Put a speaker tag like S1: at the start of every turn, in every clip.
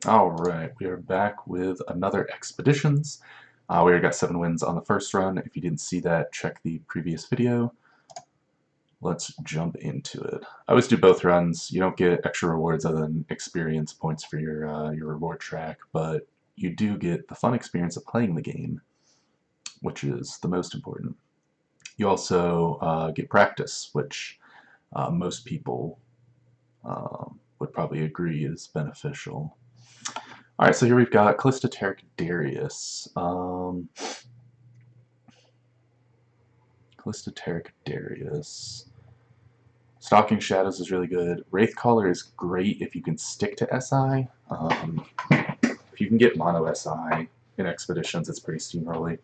S1: Alright, we are back with another Expeditions. We already got 7 wins on the first run. If you didn't see that, check the previous video. Let's jump into it. I always do both runs. You don't get extra rewards other than experience points for your reward track, but you do get the fun experience of playing the game, which is the most important. You also get practice, which most people would probably agree is beneficial. Alright, so here we've got Callista Tarek Darius. Callista Tarek Darius. Stalking Shadows is really good. Wraithcaller is great if you can stick to SI. If you can get mono SI in Expeditions, it's pretty steamrolly.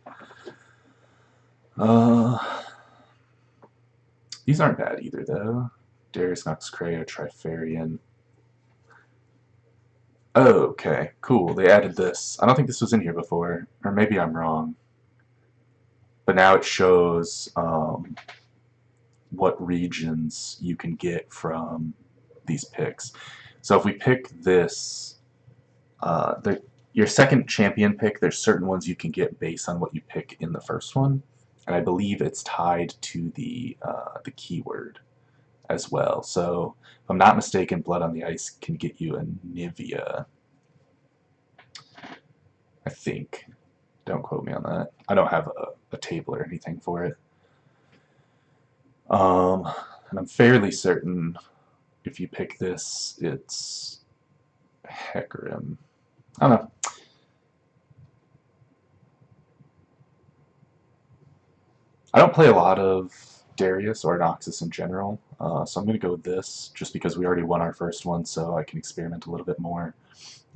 S1: These aren't bad either, though. Darius Nox Creo, Trifarian. Oh, okay, cool. They added this. I don't think this was in here before, or maybe I'm wrong. But now it shows what regions you can get from these picks. So if we pick this, your second champion pick, there's certain ones you can get based on what you pick in the first one, and I believe it's tied to the keyword as well. So if I'm not mistaken, Blood on the Ice can get you a Nivea, I think. Don't quote me on that. I don't have a table or anything for it. And I'm fairly certain if you pick this, it's Hecarim. I don't know. I don't play a lot of Darius or Noxus in general, so I'm going to go with this just because we already won our first one, so I can experiment a little bit more.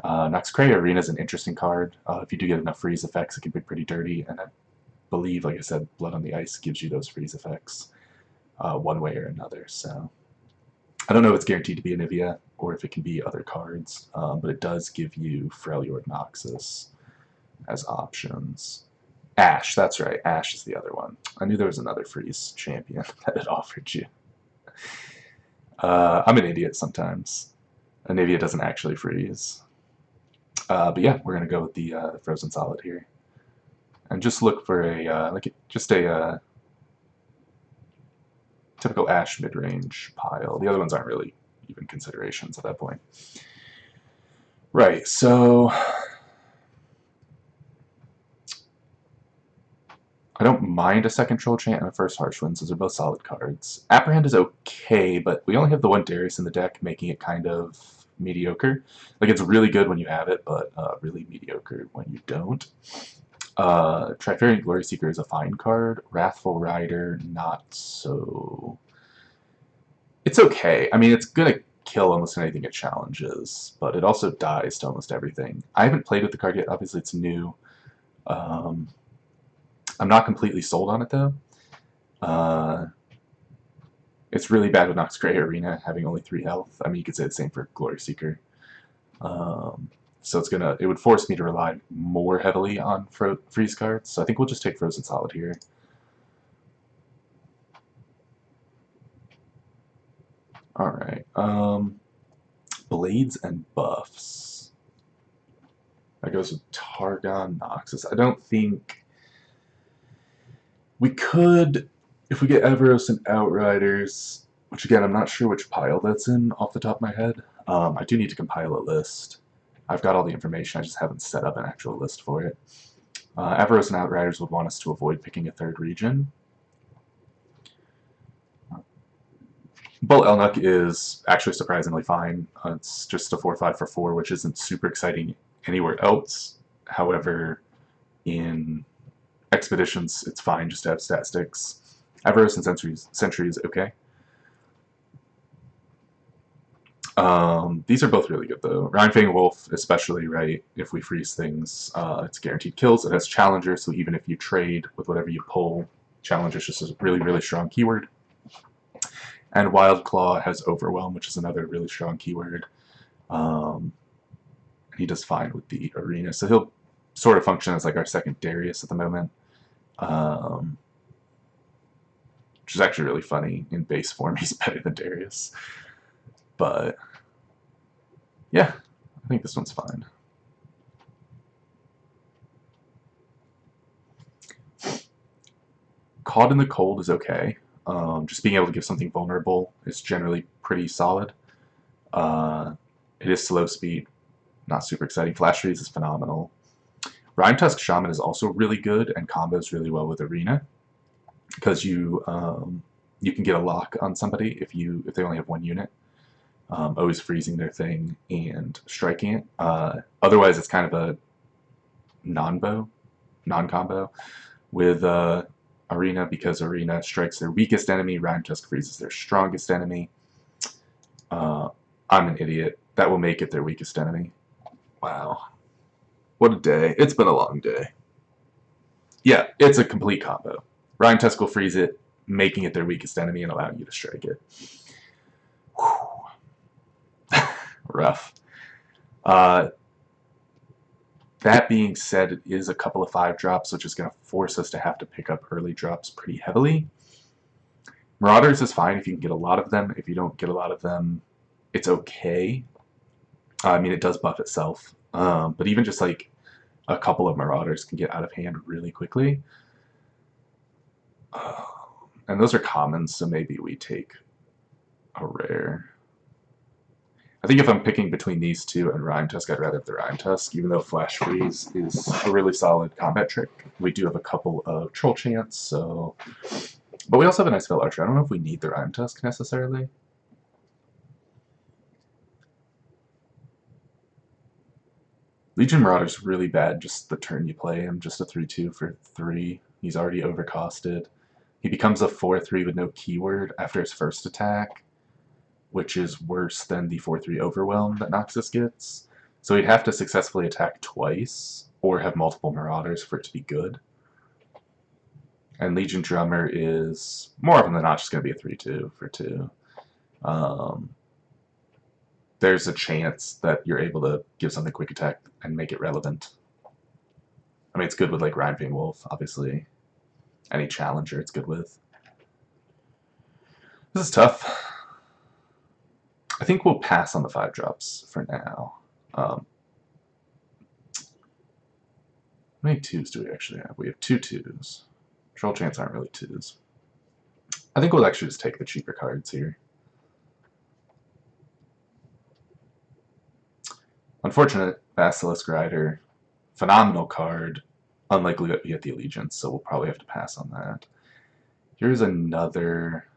S1: Noxcray Arena is an interesting card. If you do get enough freeze effects, it can be pretty dirty, and I believe, like I said, Blood on the Ice gives you those freeze effects one way or another. So I don't know if it's guaranteed to be Anivia or if it can be other cards, but it does give you Freljord Noxus as options. Ash, that's right. Ash is the other one. I knew there was another freeze champion that it offered you. I'm an idiot sometimes. Anivia doesn't actually freeze. But yeah, we're gonna go with the Frozen Solid here, and just look for a just a typical Ash mid-range pile. The other ones aren't really even considerations at that point. Right. So I don't mind a second Troll Chant and a first Harsh Winds. Those are both solid cards. Apprehend is okay, but we only have the one Darius in the deck, making it kind of mediocre. Like, it's really good when you have it, but really mediocre when you don't. Trifarian Glory Seeker is a fine card. Wrathful Rider, not so... It's okay. I mean, it's gonna kill almost anything it challenges, but it also dies to almost everything. I haven't played with the card yet. Obviously, it's new. I'm not completely sold on it, though. It's really bad with Nox Gray Arena having only 3 health. I mean, you could say the same for Glory Seeker. So it would force me to rely more heavily on freeze cards. So I think we'll just take Frozen Solid here. Alright. Blades and buffs. That goes with Targon Noxus. I don't think... We could, if we get Everos and Outriders, which again, I'm not sure which pile that's in off the top of my head. I do need to compile a list. I've got all the information, I just haven't set up an actual list for it. Everos and Outriders would want us to avoid picking a third region. Bull Elnuck is actually surprisingly fine. It's just a 4/5 for 4, which isn't super exciting anywhere else. However, in Expeditions, it's fine just to have stat sticks. Everos and Sentry is okay. These are both really good, though. Rhinefang Wolf, especially, right? If we freeze things, it's guaranteed kills. It has Challenger, so even if you trade with whatever you pull, Challenger is just a really, really strong keyword. And Wild Claw has Overwhelm, which is another really strong keyword. He does fine with the Arena, so he'll sort of function as like our second Darius at the moment. Which is actually really funny. In base form, he's better than Darius. But yeah, I think this one's fine. Caught in the Cold is okay. Just being able to give something vulnerable is generally pretty solid. It is slow speed, not super exciting. Flash Freeze is phenomenal. Rime Tusk Shaman is also really good and combos really well with Arena because you can get a lock on somebody if they only have one unit, always freezing their thing and striking it. Otherwise, it's kind of a non-combo with Arena because Arena strikes their weakest enemy, Rime Tusk freezes their strongest enemy. I'm an idiot. That will make it their weakest enemy. Wow. What a day. It's been a long day. Yeah, it's a complete combo. Rime Tusk will freeze it, making it their weakest enemy and allowing you to strike it. Rough. That being said, it is a couple of 5-drops, which is going to force us to have to pick up early drops pretty heavily. Marauders is fine if you can get a lot of them. If you don't get a lot of them, it's okay. I mean, it does buff itself. But even just like a couple of Marauders can get out of hand really quickly. And those are commons, so maybe we take a rare. I think if I'm picking between these two and Rime Tusk, I'd rather have the Rime Tusk, even though Flash Freeze is a really solid combat trick. We do have a couple of Troll Chants, so... But we also have a nice Spell Archer. I don't know if we need the Rime Tusk necessarily. Legion Marauder's really bad just the turn you play him, just a 3-2 for 3. He's already overcosted. He becomes a 4-3 with no keyword after his first attack, which is worse than the 4-3 Overwhelm that Noxus gets. So he'd have to successfully attack twice, or have multiple Marauders for it to be good. And Legion Drummer is more often than not just going to be a 3-2 for 2. There's a chance that you're able to give something quick attack and make it relevant. I mean, it's good with like Rime Wolf, obviously. Any challenger it's good with. This is tough. I think we'll pass on the 5-drops for now. How many 2s do we actually have? We have 2 2s. Troll Chants aren't really 2s. I think we'll actually just take the cheaper cards here. Unfortunate, Basilisk Rider. Phenomenal card. Unlikely that we get the Allegiance, so we'll probably have to pass on that. Here's another...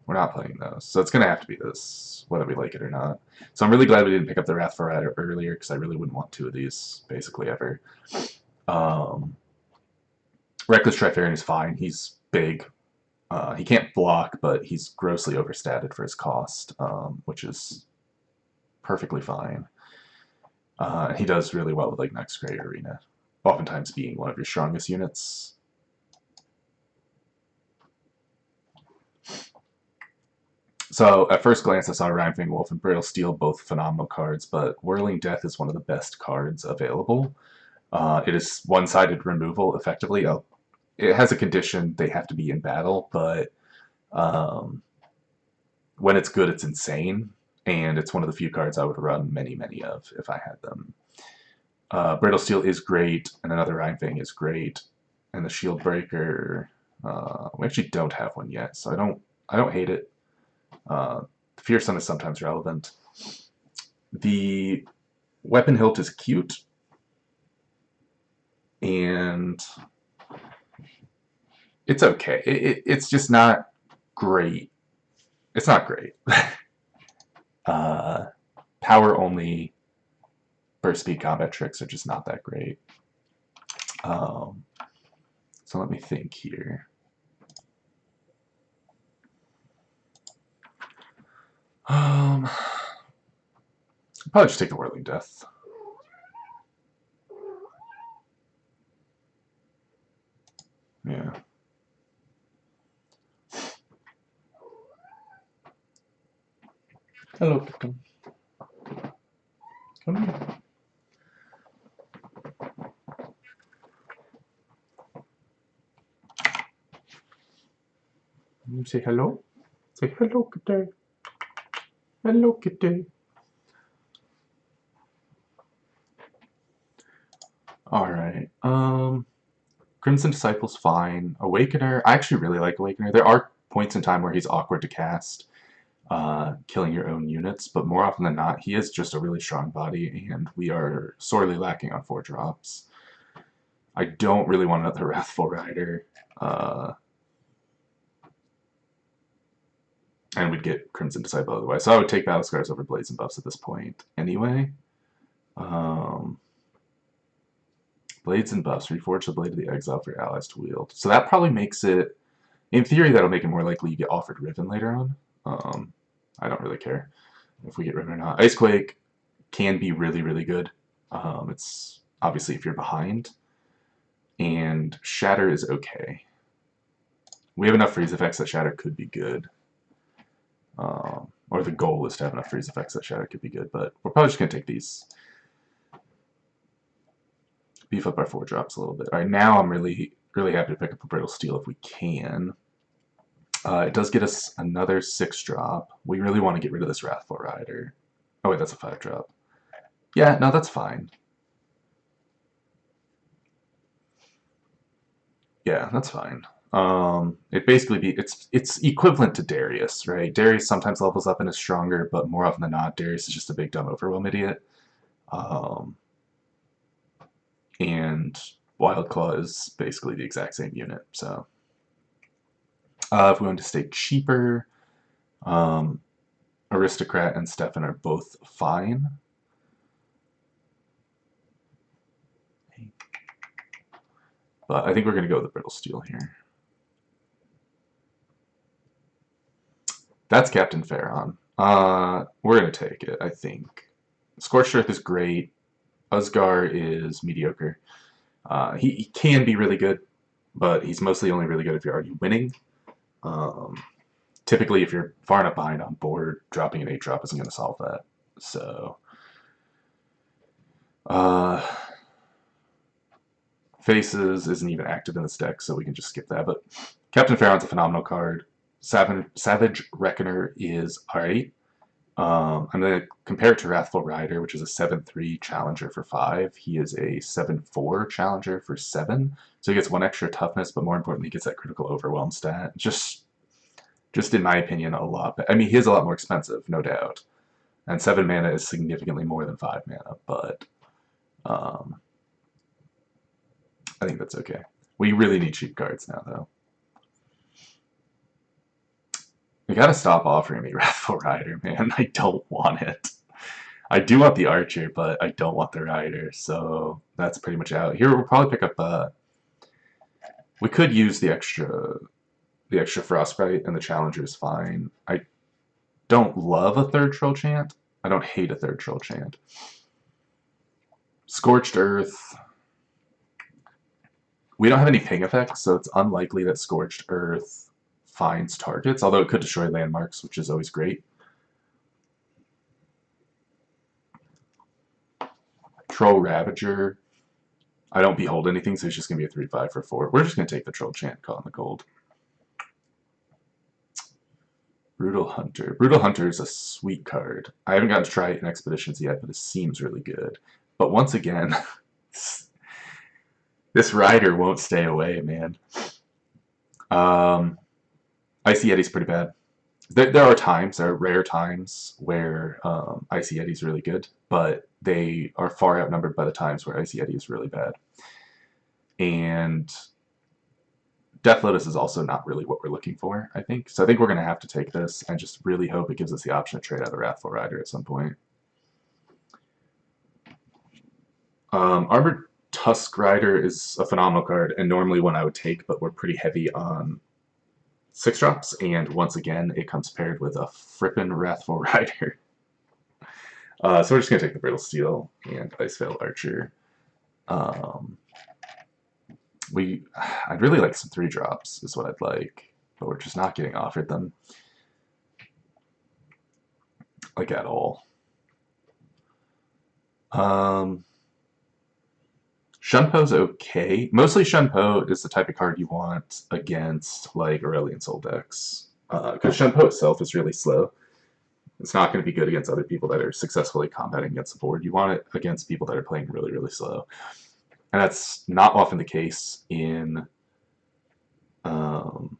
S1: We're not playing those, so it's going to have to be this, whether we like it or not. So I'm really glad we didn't pick up the Wrathful Rider earlier, because I really wouldn't want 2 of these, basically, ever. Reckless Trifarian is fine. He's big. He can't block, but he's grossly overstated for his cost, which is perfectly fine. He does really well with like Next Gray Arena, oftentimes being one of your strongest units. So at first glance I saw Rime Wolf and Brittle Steel, both phenomenal cards, but Whirling Death is one of the best cards available. It is one-sided removal, effectively. It has a condition, they have to be in battle, but when it's good, it's insane, and it's one of the few cards I would run many, many of if I had them. Brittle Steel is great, and another Rime is great, and the Shield Breaker, we actually don't have one yet, so I don't hate it. Fearsome is sometimes relevant. The Weapon Hilt is cute, and it's okay. It's just not great. It's not great. Power only burst speed combat tricks are just not that great. So let me think here. I'll probably just take the Whirling Death. Yeah. Hello, Kitten. Come here. You say hello? Say hello, Kitty. Hello, Kitty. Alright. Crimson Disciple's fine. Awakener, I actually really like Awakener. There are points in time where he's awkward to cast, killing your own units, but more often than not, he is just a really strong body, and we are sorely lacking on 4-drops. I don't really want another Wrathful Rider. And we'd get Crimson Disciple otherwise. So I would take Battle Scars over Blades and Buffs at this point anyway. Blades and Buffs. Reforge the Blade of the Exile for your allies to wield. So that probably makes it... In theory, that'll make it more likely you get offered Riven later on. I don't really care if we get Riven or not. Icequake can be really, really good. It's obviously if you're behind. And Shatter is okay. We have enough freeze effects that Shatter could be good. Or the goal is to have enough freeze effects that Shatter could be good, but we're probably just going to take these. Beef up our 4-drops a little bit. Alright, now I'm really, really happy to pick up a Brittle Steel if we can. It does get us another 6-drop. We really want to get rid of this Wrathful Rider. Oh wait, that's a 5-drop. Yeah, no, that's fine. Yeah, that's fine. It basically it's equivalent to Darius, right? Darius sometimes levels up and is stronger, but more often than not, Darius is just a big dumb overwhelm idiot. And Wildclaw is basically the exact same unit. So if we want to stay cheaper, Aristocrat and Stefan are both fine. But I think we're going to go with the Brittle Steel here. That's Captain Pharaon. We're going to take it, I think. Scorched Earth is great. Usgar is mediocre. He can be really good, but he's mostly only really good if you're already winning. Typically, if you're far enough behind on board, dropping an 8-drop isn't going to solve that. So, Faces isn't even active in this deck, so we can just skip that. But Captain Pharaon's a phenomenal card. Savage Reckoner is alright. I'm going to compare it to Wrathful Rider, which is a 7-3 challenger for 5. He is a 7-4 challenger for 7. So he gets 1 extra toughness, but more importantly, he gets that critical overwhelm stat. Just in my opinion, a lot. I mean, he is a lot more expensive, no doubt. And 7 mana is significantly more than 5 mana, but I think that's okay. We really need cheap cards now, though. You gotta stop offering me Wrathful Rider, man. I don't want it. I do want the Archer, but I don't want the Rider, so that's pretty much out. Here we'll probably pick up we could use the extra Frostbite, and the Challenger is fine. I don't love a 3rd Troll Chant. I don't hate a 3rd Troll Chant. Scorched Earth. We don't have any ping effects, so it's unlikely that Scorched Earth finds targets, although it could destroy landmarks, which is always great. Troll Ravager. I don't behold anything, so it's just going to be a 3-5 for 4. We're just going to take the Troll Chant, call in the gold. Brutal Hunter. Brutal Hunter is a sweet card. I haven't gotten to try it in Expeditions yet, but it seems really good. But once again, this Rider won't stay away, man. Icy Yeti's pretty bad. There are rare times where Icy Yeti's really good, but they are far outnumbered by the times where Icy Yeti is really bad. And Death Lotus is also not really what we're looking for, I think. So I think we're going to have to take this and just really hope it gives us the option to trade out of Wrathful Rider at some point. Armored Tusk Rider is a phenomenal card, and normally one I would take, but we're pretty heavy on 6-drops, and once again, it comes paired with a frippin' Wrathful Rider. So we're just going to take the Brittle Steel and Iceveil Archer. I'd really like some 3-drops, is what I'd like, but we're just not getting offered them. Like, at all. Shunpo's okay. Mostly Shunpo is the type of card you want against, like, Aurelian Soul decks. Because Shunpo itself is really slow. It's not going to be good against other people that are successfully combating against the board. You want it against people that are playing really, really slow. And that's not often the case in um,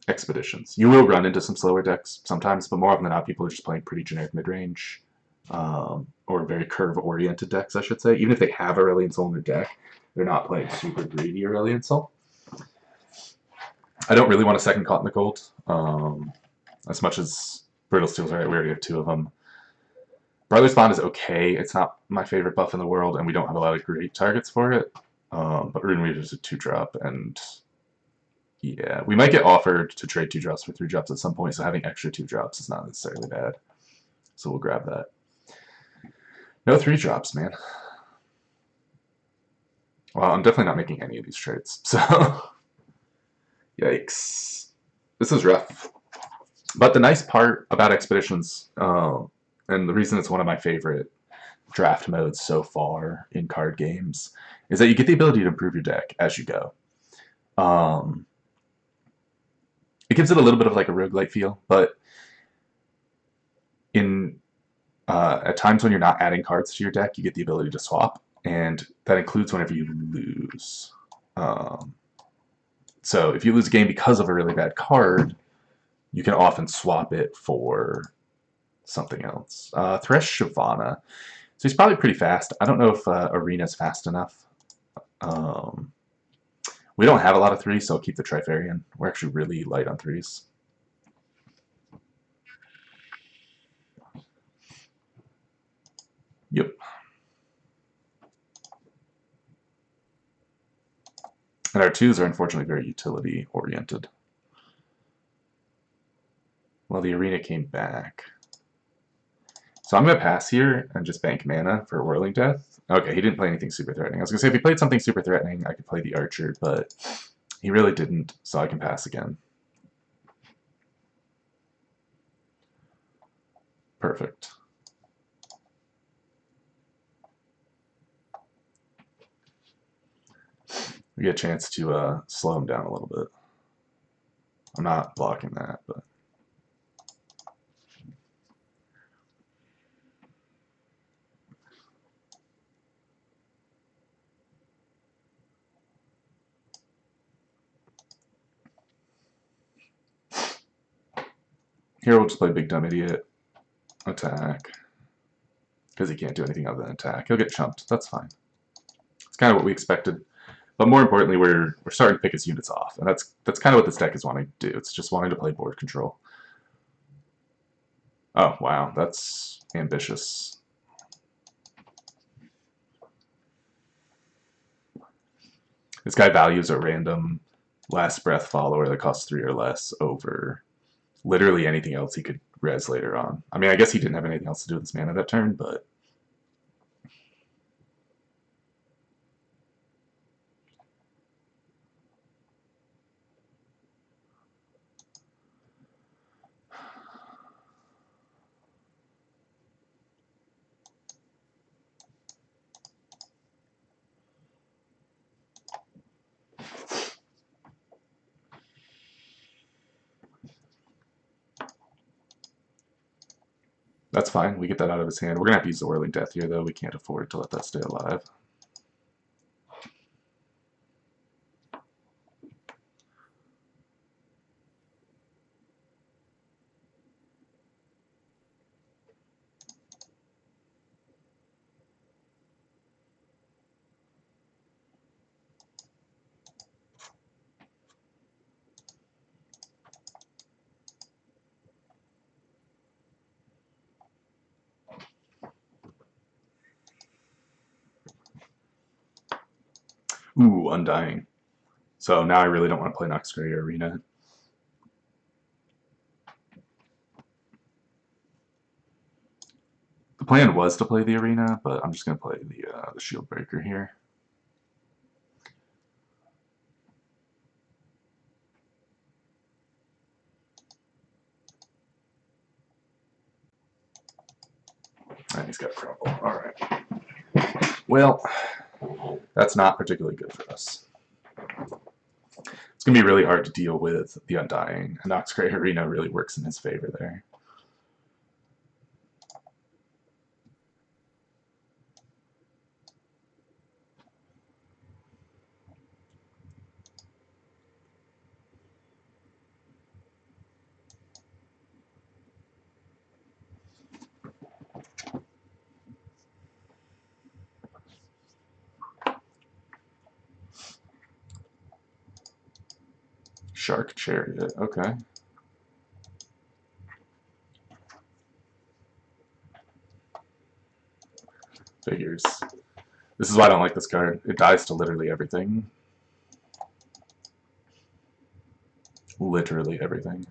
S1: expeditions. You will run into some slower decks sometimes, but more often than not, people are just playing pretty generic mid-range or very curve-oriented decks, I should say. Even if they have Aurelion Soul in their deck, they're not playing super greedy Aurelion Soul. I don't really want a second Caught in the Cold. As much as Brittle Steel's right, we already have 2 of them. Brother's Bond is okay. It's not my favorite buff in the world, and we don't have a lot of great targets for it. But Rune Weaver is a 2-drop, and yeah, we might get offered to trade 2-drops for 3-drops at some point, so having extra 2-drops is not necessarily bad. So we'll grab that. No 3-drops, man. Well, I'm definitely not making any of these trades, so yikes. This is rough. But the nice part about Expeditions, and the reason it's one of my favorite draft modes so far in card games, is that you get the ability to improve your deck as you go. It gives it a little bit of like a roguelike feel, but in at times when you're not adding cards to your deck, you get the ability to swap, and that includes whenever you lose. So if you lose a game because of a really bad card, you can often swap it for something else. Thresh Shyvana. So he's probably pretty fast. I don't know if Arena's fast enough. We don't have a lot of 3s, so I'll keep the Trifarian. We're actually really light on 3s. Yep. And our 2s are unfortunately very utility-oriented. Well, the Arena came back. So I'm going to pass here and just bank mana for Whirling Death. Okay, he didn't play anything super threatening. I was going to say, if he played something super threatening, I could play the Archer, but he really didn't, so I can pass again. Perfect. We get a chance to slow him down a little bit. I'm not blocking that, but... Here we'll just play Big Dumb Idiot. Attack. Because he can't do anything other than attack. He'll get chumped. That's fine. It's kind of what we expected. But more importantly, we're starting to pick his units off. And that's kind of what this deck is wanting to do. It's just wanting to play board control. Oh, wow. That's ambitious. This guy values a random last breath follower that costs 3 or less over literally anything else he could res later on. I mean, I guess he didn't have anything else to do with his mana that turn, but... That's fine. We get that out of his hand. We're going to have to use the Whirling Death here, though. We can't afford to let that stay alive. Ooh, Undying. So now I really don't want to play Noxgray or Arena. The plan was to play the Arena, but I'm just going to play the Shield Breaker here. And he's got Crumble. Alright. Well, that's not particularly good for us. It's going to be really hard to deal with the Undying. And Noxgray Arena really works in his favor there. Shark Chariot, okay. Figures. This is why I don't like this card. It dies to literally everything. Literally everything.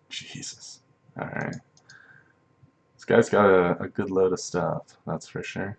S1: Jesus. Alright. This guy's got a good load of stuff, that's for sure.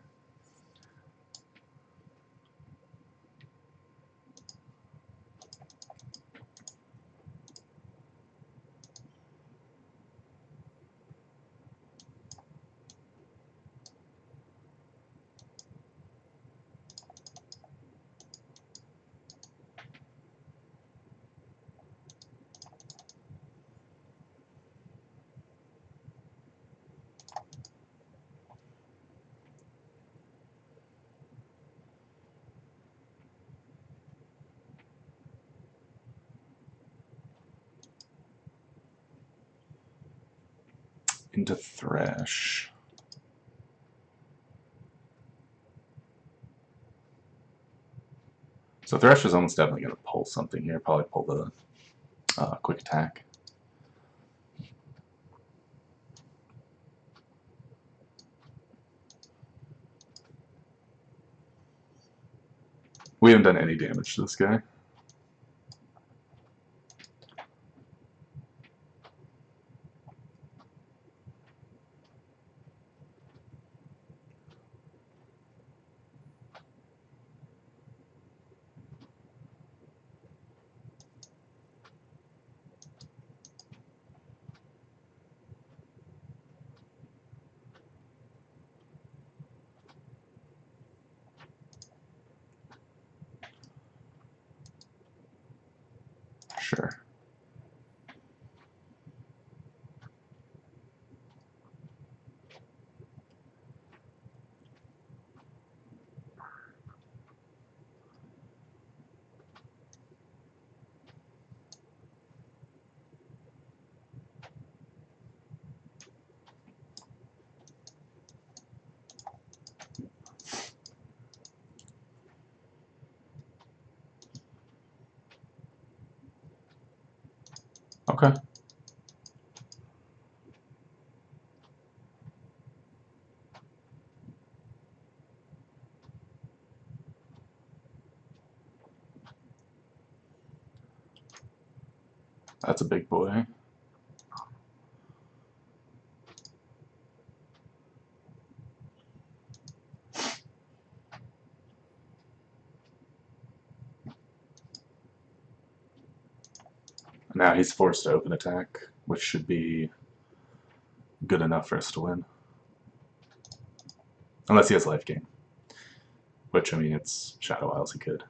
S1: Into Thresh. So Thresh is almost definitely going to pull something here. Probably pull the quick attack. We haven't done any damage to this guy. Sure. Okay. That's a big boy. Now he's forced to open attack, which should be good enough for us to win. Unless he has life gain. Which, I mean, it's Shadow Isles, he could.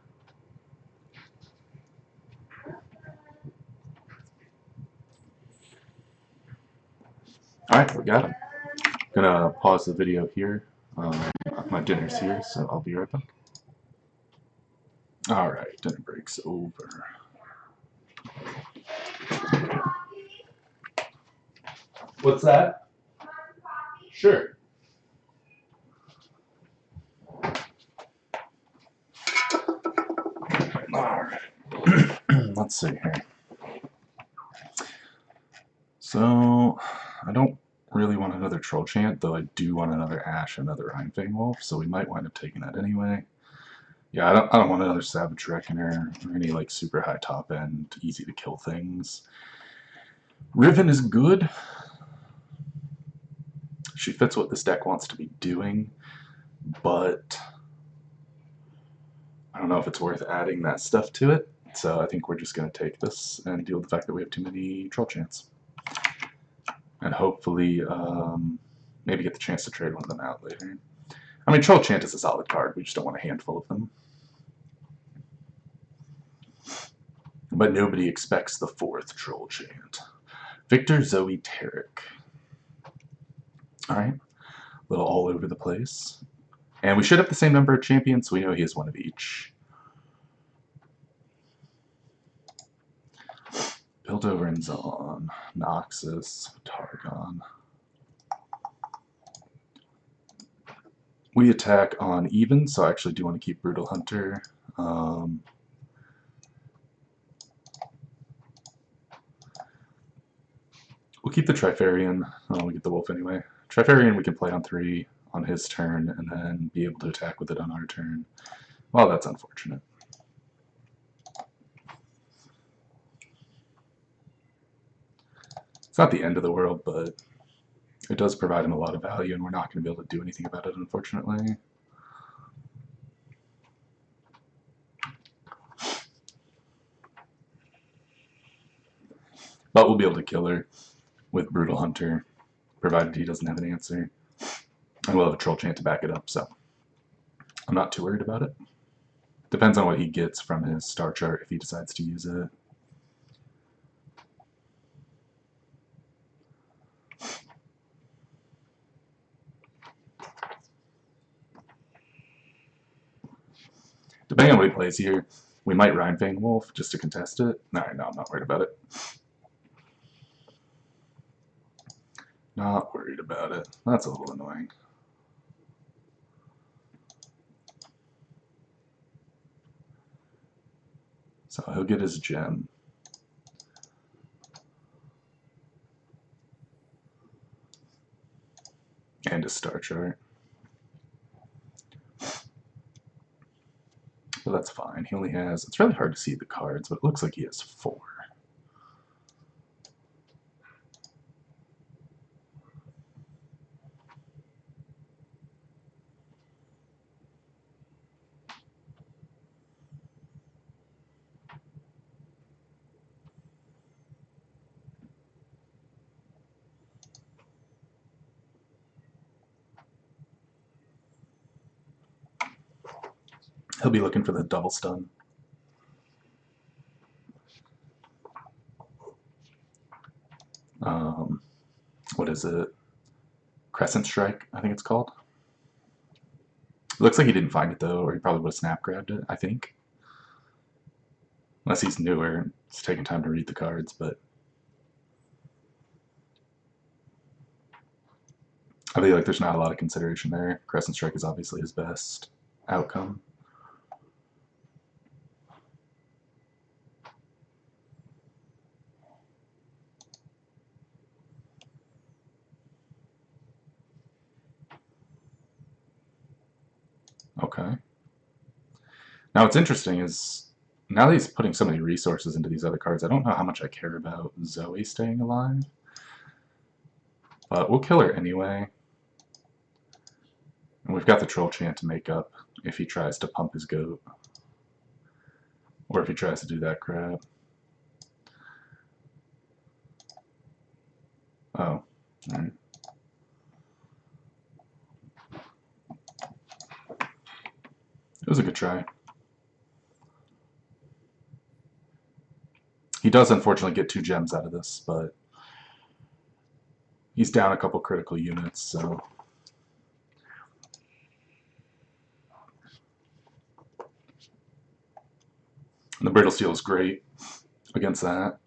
S1: Alright, we got him. I'm gonna pause the video here. My dinner's here, so I'll be right back. Alright, dinner break's over. What's that? Sure. Alright. Let's see here. So, I don't really want another Troll Chant, though I do want another Ash and another Ironfang Wolf, so we might wind up taking that anyway. Yeah, I don't want another Savage Reckoner or any like super high top end, easy to kill things. Riven is good. She fits what this deck wants to be doing, but I don't know if it's worth adding that stuff to it. So I think we're just going to take this and deal with the fact that we have too many Troll Chants. And hopefully maybe get the chance to trade one of them out later. I mean, Troll Chant is a solid card. We just don't want a handful of them. But nobody expects the fourth Troll Chant. Viktor, Zoe, Tarek. Alright. little all over the place. And we should have the same number of champions, so we know he has one of each. Build-over on Noxus, Targon. We attack on even, so I actually do want to keep Brutal Hunter. We'll keep the Trifarian. Oh, we get the Wolf anyway. Trifarian we can play on 3 on his turn, and then be able to attack with it on our turn. Well, that's unfortunate. It's not the end of the world, but it does provide him a lot of value, and we're not going to be able to do anything about it, unfortunately. But we'll be able to kill her with Brutal Hunter, provided he doesn't have an answer. And we'll have a Troll Chant to back it up, so I'm not too worried about it. Depends on what he gets from his star chart if he decides to use it. Depending on what he plays here, we might Rhyme Fang Wolf just to contest it. No, I'm not worried about it. Not worried about it. That's a little annoying. So he'll get his gem. And his star chart. But that's fine. He only has... It's really hard to see the cards, but it looks like he has 4. He'll be looking for the double stun. What is it? Crescent Strike, I think it's called. It looks like he didn't find it though, or he probably would have snap grabbed it, I think. Unless he's newer, it's taking time to read the cards, but I feel like there's not a lot of consideration there. Crescent Strike is obviously his best outcome. Okay. Now what's interesting is, now that he's putting so many resources into these other cards, I don't know how much I care about Zoe staying alive. But we'll kill her anyway. And we've got the Troll Chant to make up if he tries to pump his goat. Or if he tries to do that crap. Oh, alright. It was a good try. He does unfortunately get 2 gems out of this, but he's down a couple critical units, so... And the Brittle Steel is great against that.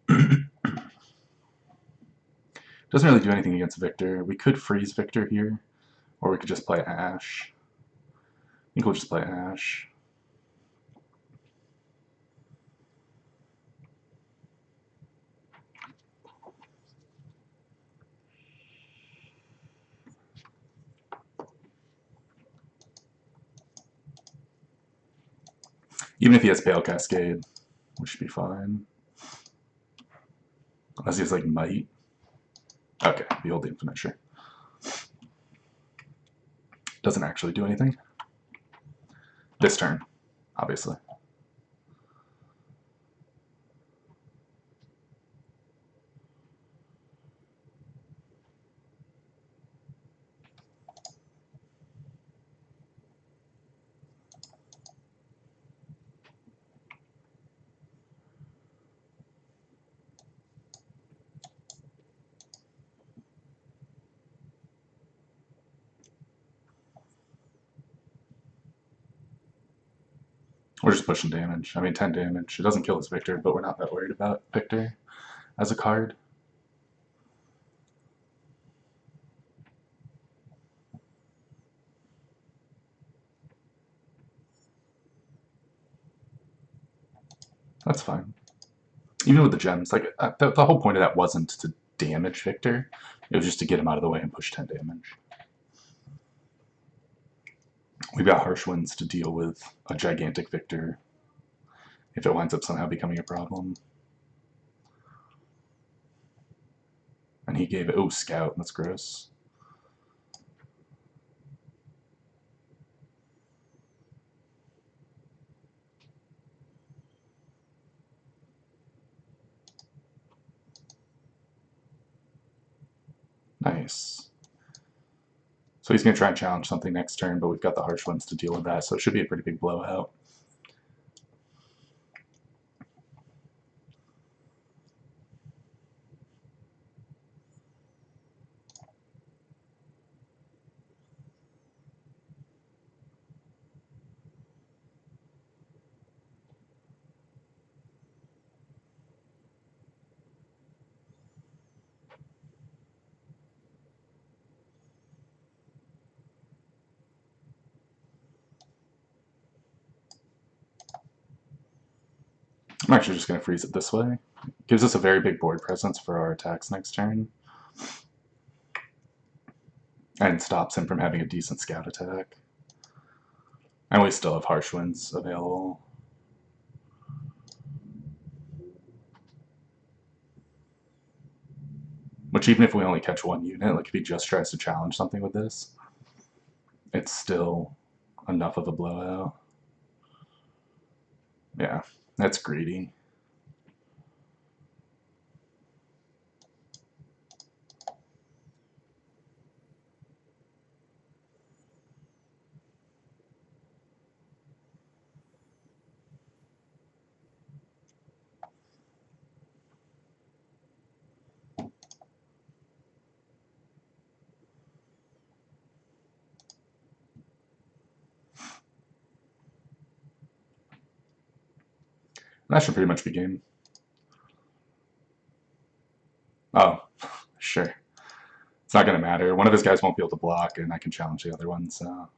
S1: Doesn't really do anything against Viktor. We could freeze Viktor here, or we could just play Ash. I think we'll just play Ash. Even if he has Pale Cascade, we should be fine. Unless he has like Might. Okay, Behold the Infinite, sure. Doesn't actually do anything. This turn, obviously. We're just pushing damage. I mean, 10 damage. It doesn't kill his Viktor, but we're not that worried about Viktor as a card. That's fine. Even with the gems, like the whole point of that wasn't to damage Viktor. It was just to get him out of the way and push 10 damage. We've got Harsh Winds to deal with a gigantic Viktor if it winds up somehow becoming a problem. And he gave it, oh, Scout, that's gross. Nice. So he's going to try and challenge something next turn, but we've got the Harsh Winds to deal with that, so it should be a pretty big blowout. I'm actually just going to freeze it this way. Gives us a very big board presence for our attacks next turn. And stops him from having a decent scout attack. And we still have Harsh Winds available. Which even if we only catch one unit, like if he just tries to challenge something with this, it's still enough of a blowout. Yeah, that's greedy. That should pretty much be game. Oh, sure. It's not going to matter. One of his guys won't be able to block, and I can challenge the other one, so...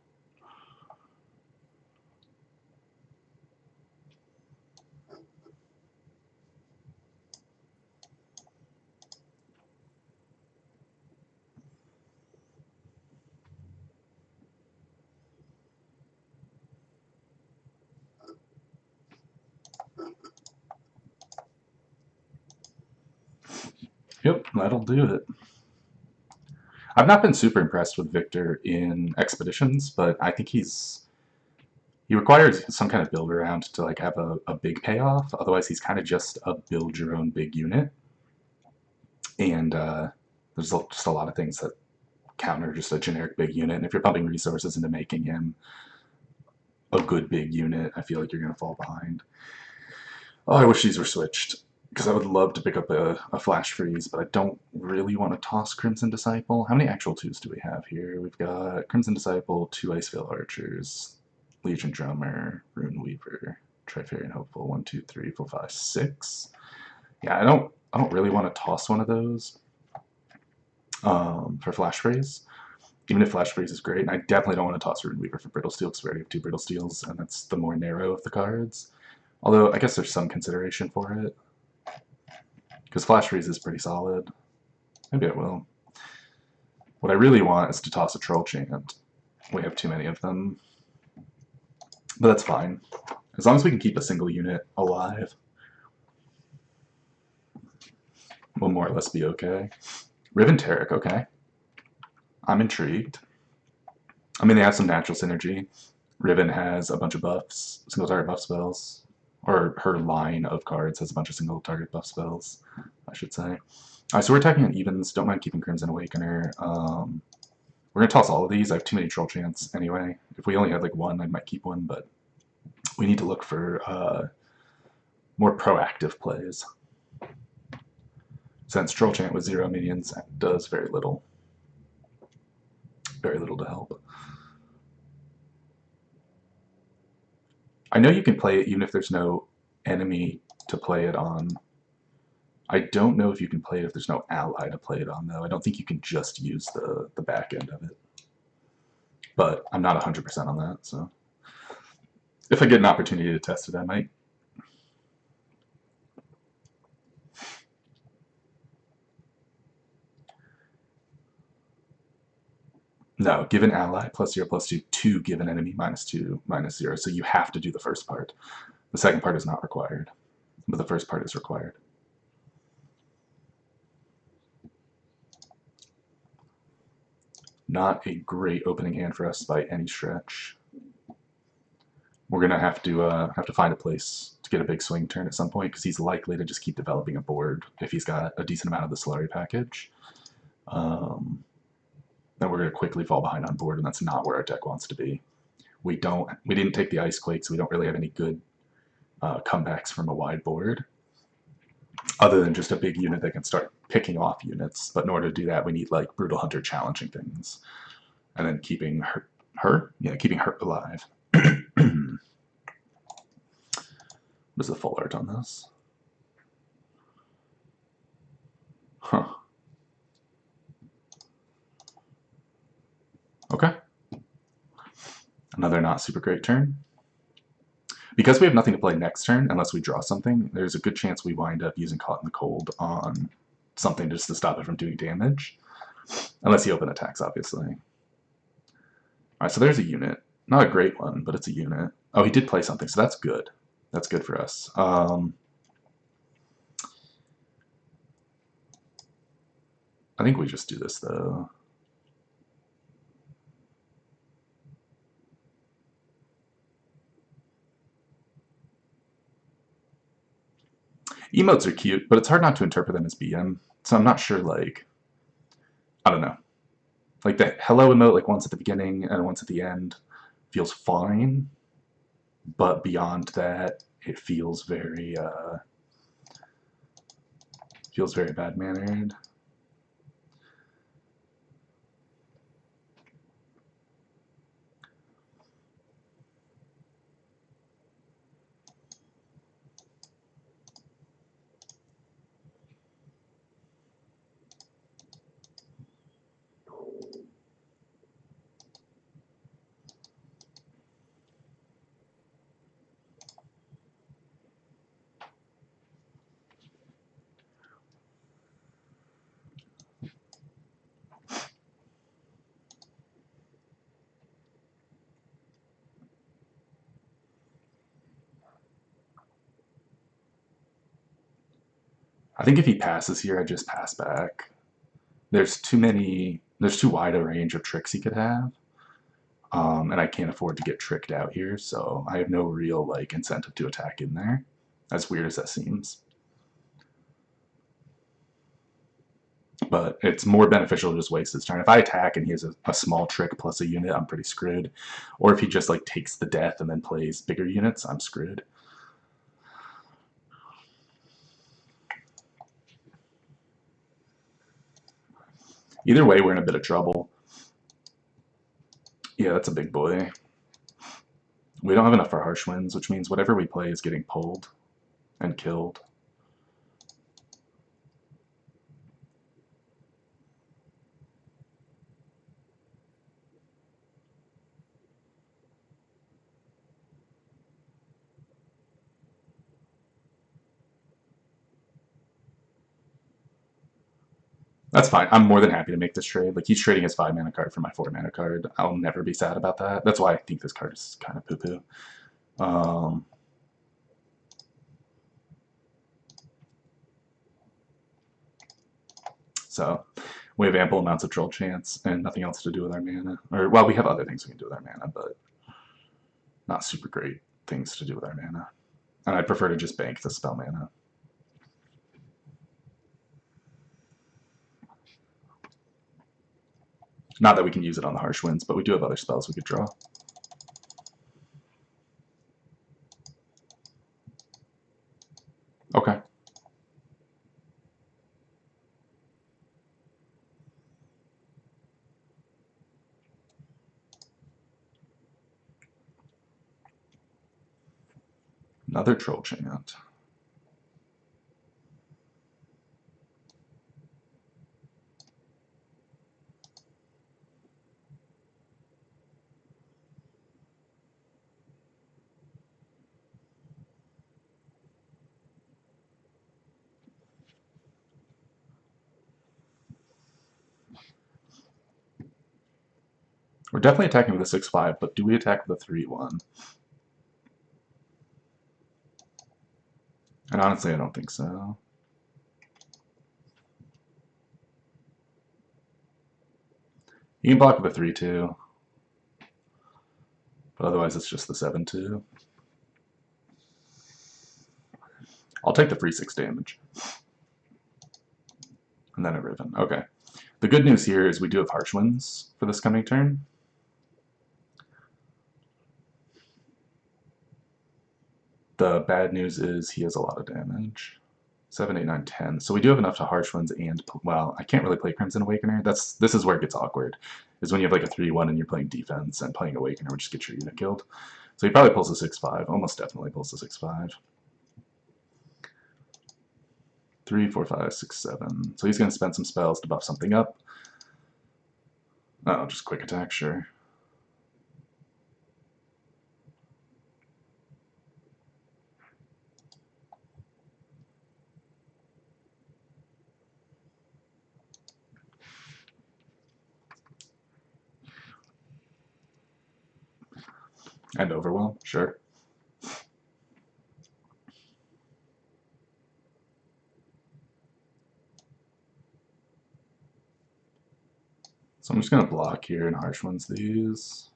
S1: Yep, that'll do it. I've not been super impressed with Viktor in Expeditions, but I think he requires some kind of build around to like have a big payoff. Otherwise, he's kind of just a build your own big unit. And there's just a lot of things that counter just a generic big unit. And if you're pumping resources into making him a good big unit, I feel like you're going to fall behind. Oh, I wish these were switched, because I would love to pick up a Flash Freeze, but I don't really want to toss Crimson Disciple. How many actual 2s do we have here? We've got Crimson Disciple, 2 Iceveil Archers, Legion Drummer, Rune Weaver, Trifarian Hopeful, 1, 2, 3, 4, 5, 6. Yeah, I don't really want to toss one of those for Flash Freeze, even if Flash Freeze is great. And I definitely don't want to toss Rune Weaver for Brittle Steel, because we already have 2 Brittle Steels, and that's the more narrow of the cards. Although, I guess there's some consideration for it, because Flash Freeze is pretty solid. Maybe I will. What I really want is to toss a Troll Chant. We have too many of them. But that's fine. As long as we can keep a single unit alive, we'll more or less be okay. Riven Taric, okay. I'm intrigued. I mean, they have some natural synergy. Riven has a bunch of buffs, single target buff spells. Or her line of cards has a bunch of single target buff spells, I should say. Alright, so we're attacking on evens. Don't mind keeping Crimson Awakener. We're going to toss all of these. I have too many Troll Chants anyway. If we only had like one, I might keep one, but we need to look for more proactive plays. Since Troll Chant with 0 minions does very little. Very little to help. I know you can play it even if there's no enemy to play it on. I don't know if you can play it if there's no ally to play it on, though. I don't think you can just use the back end of it. But I'm not 100% on that, so if I get an opportunity to test it, I might. No, give an ally +0/+2 to give an enemy -2 -0. So you have to do the first part. The second part is not required, but the first part is required. Not a great opening hand for us by any stretch. We're gonna have to find a place to get a big swing turn at some point because he's likely to just keep developing a board if he's got a decent amount of the Soiree package. Then we're gonna quickly fall behind on board, and that's not where our deck wants to be. We didn't take the Ice Quake, so we don't really have any good comebacks from a wide board, other than just a big unit that can start picking off units. But in order to do that, we need like Brutal Hunter challenging things, and then keeping keeping her alive. What is the full art on this? Huh. Okay. Another not super great turn. Because we have nothing to play next turn, unless we draw something, there's a good chance we wind up using Caught in the Cold on something just to stop it from doing damage. Unless he open attacks, obviously. Alright, so there's a unit. Not a great one, but it's a unit. Oh, he did play something, so that's good. That's good for us. I think we just do this, though. Emotes are cute, but it's hard not to interpret them as BM. So I'm not sure, like, I don't know. Like the hello emote, like once at the beginning and once at the end, feels fine. But beyond that, it feels very bad-mannered. I think if he passes here, I just pass back. There's too wide a range of tricks he could have. And I can't afford to get tricked out here, so I have no real like incentive to attack in there, as weird as that seems. But it's more beneficial to just waste his turn. If I attack and he has a small trick plus a unit, I'm pretty screwed. Or if he just like takes the death and then plays bigger units, I'm screwed. Either way, we're in a bit of trouble. Yeah, that's a big boy. We don't have enough for Harsh Winds, which means whatever we play is getting pulled and killed. That's fine. I'm more than happy to make this trade. Like, he's trading his 5 mana card for my 4 mana card. I'll never be sad about that. That's why I think this card is kind of poo-poo. So we have ample amounts of troll chance and nothing else to do with our mana. Or, well, we have other things we can do with our mana, but not super great things to do with our mana. And I'd prefer to just bank the spell mana. Not that we can use it on the Harsh Winds, but we do have other spells we could draw. Okay. Another troll chant. We're definitely attacking with a 6-5, but do we attack with a 3-1? And honestly, I don't think so. You can block with a 3-2. But otherwise, it's just the 7-2. I'll take the free 6 damage. And then a Riven. Okay. The good news here is we do have Harsh Winds for this coming turn. The bad news is he has a lot of damage. 7, 8, 9, 10. So we do have enough to Harsh Winds and, well, I can't really play Crimson Awakener. This is where it gets awkward, is when you have like a 3-1 and you're playing defense, and playing Awakener would just get your unit killed. So he probably pulls a 6-5, almost definitely pulls a 6-5. 3, 4, 5, 6, 7. So he's going to spend some spells to buff something up. Oh, just quick attack, sure. And Overwhelm, sure. So I'm just going to block here and Harsh Winds these.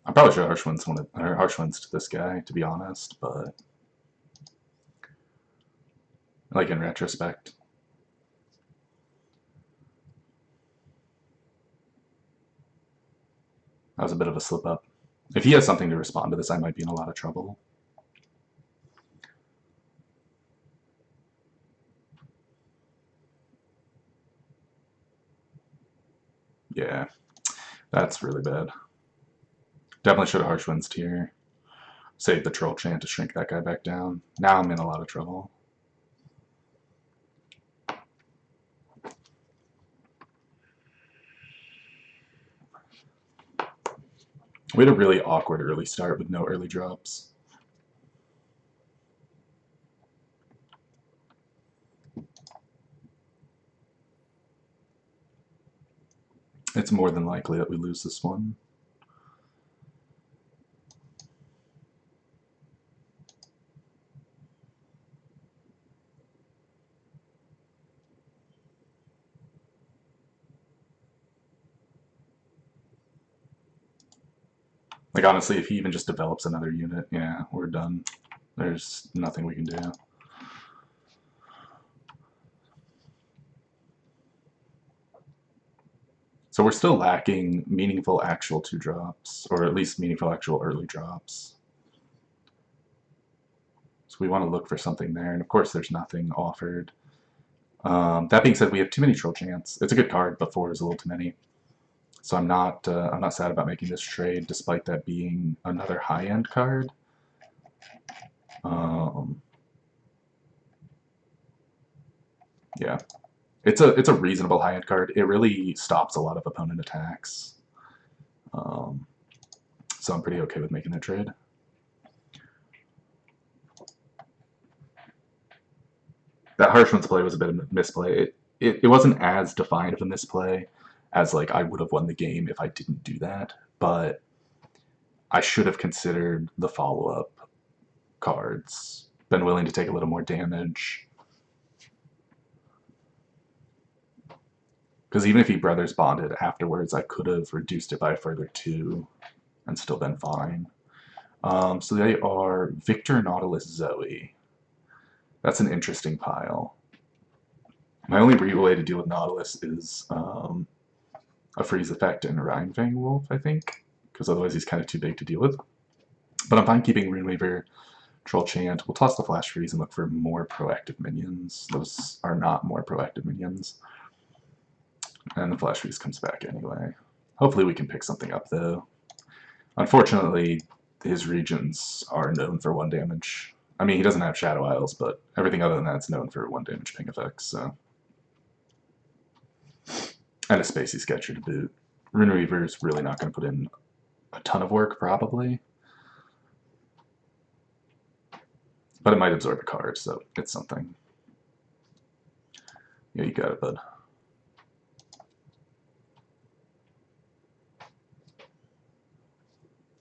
S1: I probably should Harsh Winds to this guy, to be honest, but like in retrospect. That was a bit of a slip up. If he has something to respond to this, I might be in a lot of trouble. Yeah, that's really bad. Definitely should have Harsh Winds here. Save the Troll Chant to shrink that guy back down. Now I'm in a lot of trouble. We had a really awkward early start with no early drops. It's more than likely that we lose this one. Like, honestly, if he even just develops another unit, yeah, we're done. There's nothing we can do. So we're still lacking meaningful actual 2-drops, or at least meaningful actual early drops. So we want to look for something there, and of course there's nothing offered. That being said, we have too many Troll Chants. It's a good card, but 4 is a little too many. So I'm not sad about making this trade, despite that being another high-end card. Yeah, it's a reasonable high-end card. It really stops a lot of opponent attacks. So I'm pretty okay with making that trade. That Harsh Winds play was a bit of a misplay. It wasn't as defined of a misplay as like I would have won the game if I didn't do that, but I should have considered the follow-up cards, been willing to take a little more damage. Because even if he Brothers Bonded afterwards, I could have reduced it by a further 2 and still been fine. So they are Viktor, Nautilus, Zoe. That's an interesting pile. My only real way to deal with Nautilus is a freeze effect and Rhinefang Wolf, I think, because otherwise he's kind of too big to deal with. But I'm fine keeping Runeweaver, Troll Chant. We'll toss the Flash Freeze and look for more proactive minions. Those are not more proactive minions. And the Flash Freeze comes back anyway. Hopefully we can pick something up, though. Unfortunately, his regions are known for 1 damage. I mean, he doesn't have Shadow Isles, but everything other than that's known for 1 damage ping effects, so... And a Spacey Sketcher to boot. Rune Reaver's really not going to put in a ton of work, probably. But it might absorb a card, so it's something. Yeah, you got it, bud.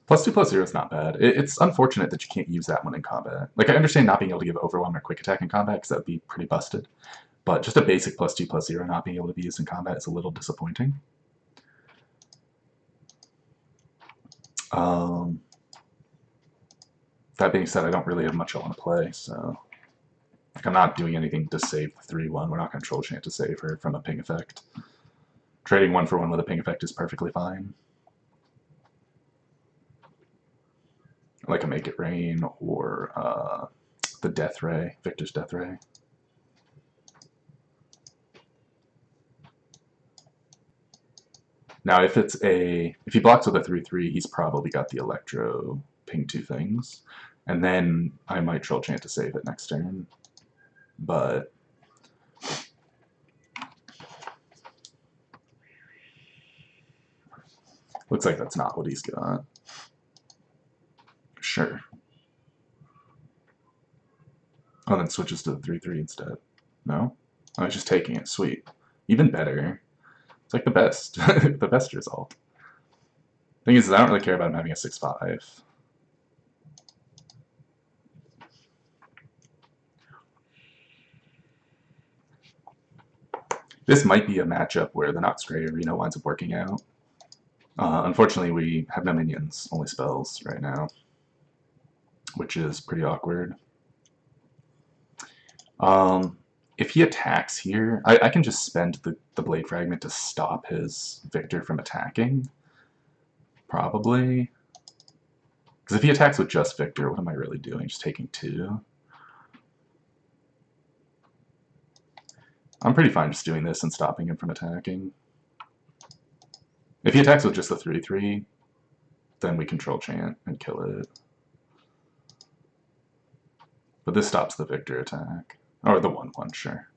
S1: +2/+0 is not bad. It's unfortunate that you can't use that one in combat. Like, I understand not being able to give Overwhelm or Quick Attack in combat, because that would be pretty busted. But just a basic +2/+0 not being able to be used in combat is a little disappointing. That being said, I don't really have much I want to play, so... Like, I'm not doing anything to save the 3/1. We're not going to Troll Chant to save her from a ping effect. Trading 1 for 1 with a ping effect is perfectly fine. Like a Make It Rain or the Death Ray, Viktor's Death Ray. Now, if he blocks with a 3/3, he's probably got the Electro ping 2 things, and then I might Troll Chant to save it next turn. But looks like that's not what he's got. Sure. Oh, then switches to the 3/3 instead. No? Oh, he's just taking it. Sweet. Even better. It's like the best. The best result. Thing is, I don't really care about him having a 6/5. This might be a matchup where the Nox Gray Arena winds up working out. Unfortunately, we have no minions, only spells right now, which is pretty awkward. If he attacks here, I can just spend the Blade Fragment to stop his Viktor from attacking, probably. Because if he attacks with just Viktor, what am I really doing? Just taking 2? I'm pretty fine just doing this and stopping him from attacking. If he attacks with just the 3/3, then we Troll Chant and kill it. But this stops the Viktor attack. Or the 1/1, sure.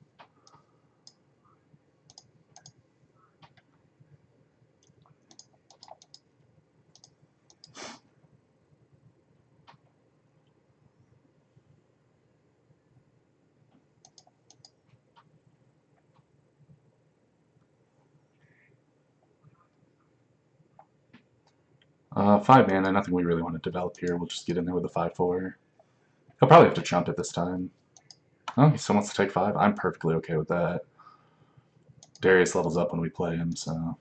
S1: Five mana, nothing we really want to develop here. We'll just get in there with a 5/4. He'll probably have to jump it this time. Oh, he still wants to take 5? I'm perfectly okay with that. Darius levels up when we play him, so...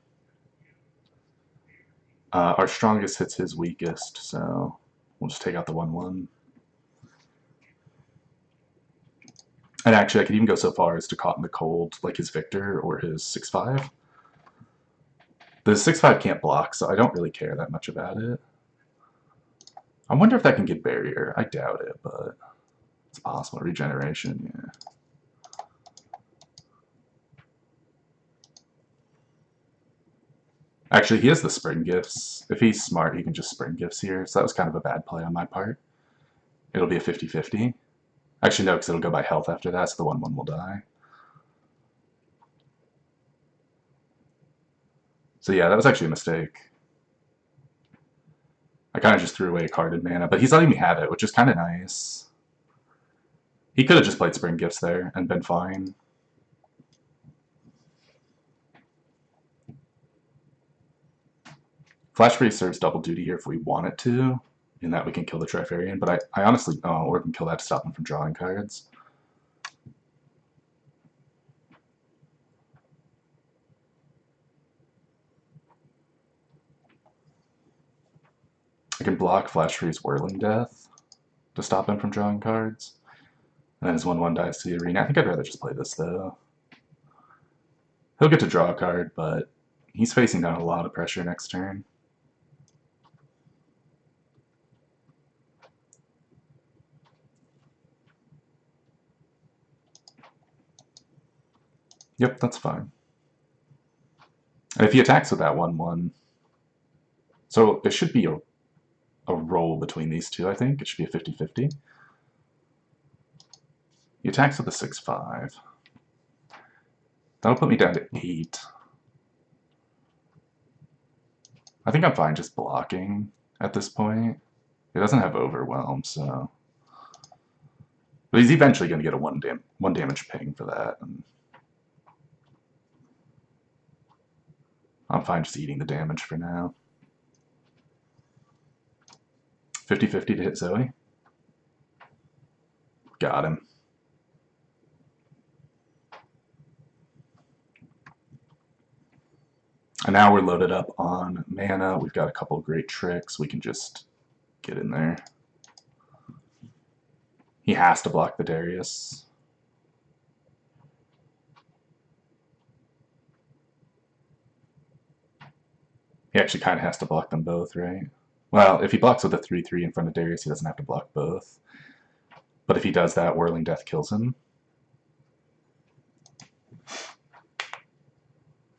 S1: our strongest hits his weakest, so we'll just take out the 1/1. And actually, I could even go so far as to Caught in the Cold, like his Viktor or his 6/5. The 6/5 can't block, so I don't really care that much about it. I wonder if that can get barrier. I doubt it, but it's possible. Regeneration, yeah. Actually, he has the Spring Gifts. If he's smart, he can just Spring Gifts here, so that was kind of a bad play on my part. It'll be a 50-50. Actually, no, because it'll go by health after that, so the 1/1 will die. So yeah, that was actually a mistake. I kind of just threw away a card in mana, but he's letting me have it, which is kind of nice. He could have just played Spring Gifts there and been fine. Flash Freeze serves double duty here if we want it to, in that we can kill the Trifarian, but I honestly, or we can kill that to stop him from drawing cards. I can block Flash Freeze Whirling Death to stop him from drawing cards. And then his 1/1 dies to the arena. I think I'd rather just play this, though. He'll get to draw a card, but he's facing down a lot of pressure next turn. Yep, that's fine. And if he attacks with that 1/1, so it should be a roll between these two, I think. It should be a 50-50. He attacks with a 6/5. That'll put me down to 8. I think I'm fine just blocking at this point. He doesn't have Overwhelm, so... But he's eventually going to get a one damage ping for that. And I'm fine just eating the damage for now. 50-50 to hit Zoe. Got him. And now we're loaded up on mana. We've got a couple great tricks. We can just get in there. He has to block the Darius. He actually kind of has to block them both, right? Well, if he blocks with a 3/3 in front of Darius, he doesn't have to block both. But if he does that, Whirling Death kills him.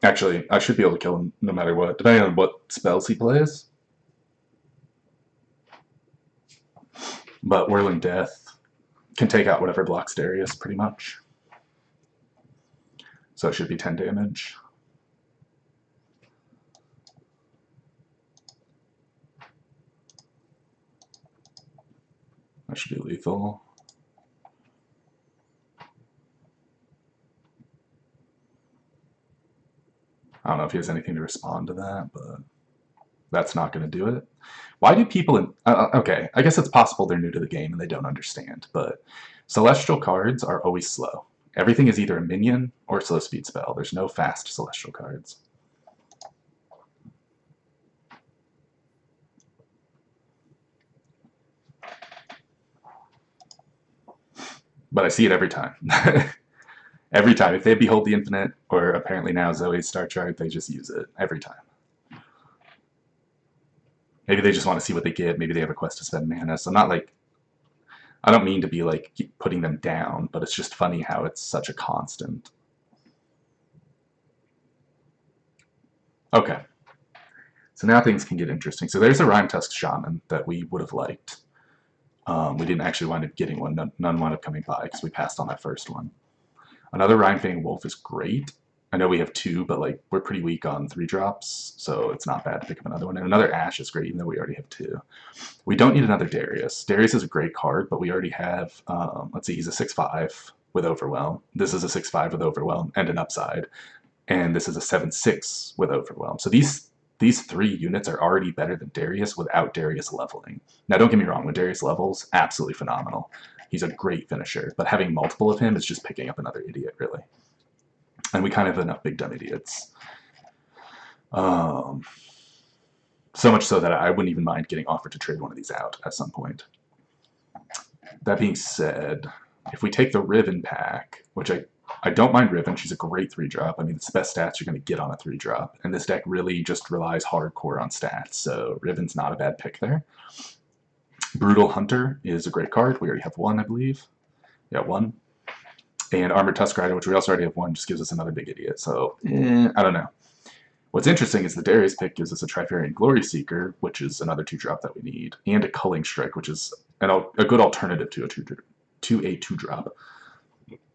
S1: Actually, I should be able to kill him no matter what, depending on what spells he plays. But Whirling Death can take out whatever blocks Darius, pretty much. So it should be 10 damage. That should be lethal. I don't know if he has anything to respond to that, but that's not going to do it. Why do people... okay, I guess it's possible they're new to the game and they don't understand, but Celestial cards are always slow. Everything is either a minion or a slow speed spell. There's no fast Celestial cards. But I see it every time. Every time. If they Behold the Infinite, or apparently now Zoe's Star Chart, they just use it. Every time. Maybe they just want to see what they get. Maybe they have a quest to spend mana. So not like... I don't mean to be like keep putting them down, but it's just funny how it's such a constant. Okay. So now things can get interesting. So there's a Rime Tusk Shaman that we would have liked. We didn't actually wind up getting one. None wound up coming by because we passed on that first one. Another Rhymefang Wolf is great. I know we have 2, but like we're pretty weak on 3-drops, so it's not bad to pick up another one. And another Ash is great, even though we already have 2. We don't need another Darius. Darius is a great card, but we already have, let's see, he's a 6/5 with Overwhelm. This is a 6/5 with Overwhelm and an Upside. And this is a 7/6 with Overwhelm. So these 3 units are already better than Darius without Darius leveling. Now don't get me wrong, when Darius levels, absolutely phenomenal. He's a great finisher, but having multiple of him is just picking up another idiot, really. And we kind of have enough big dumb idiots. So much so that I wouldn't even mind getting offered to trade one of these out at some point. That being said, if we take the Riven pack, which I don't mind Riven, she's a great 3-drop. I mean, it's the best stats you're going to get on a 3-drop. And this deck really just relies hardcore on stats, so Riven's not a bad pick there. Brutal Hunter is a great card. We already have 1, I believe. Yeah, 1. And Armored Tusk Rider, which we also already have 1, just gives us another big idiot. So, I don't know. What's interesting is the Darius pick gives us a Trifarian Glory Seeker, which is another 2-drop that we need, and a Culling Strike, which is a good alternative to a 2-drop.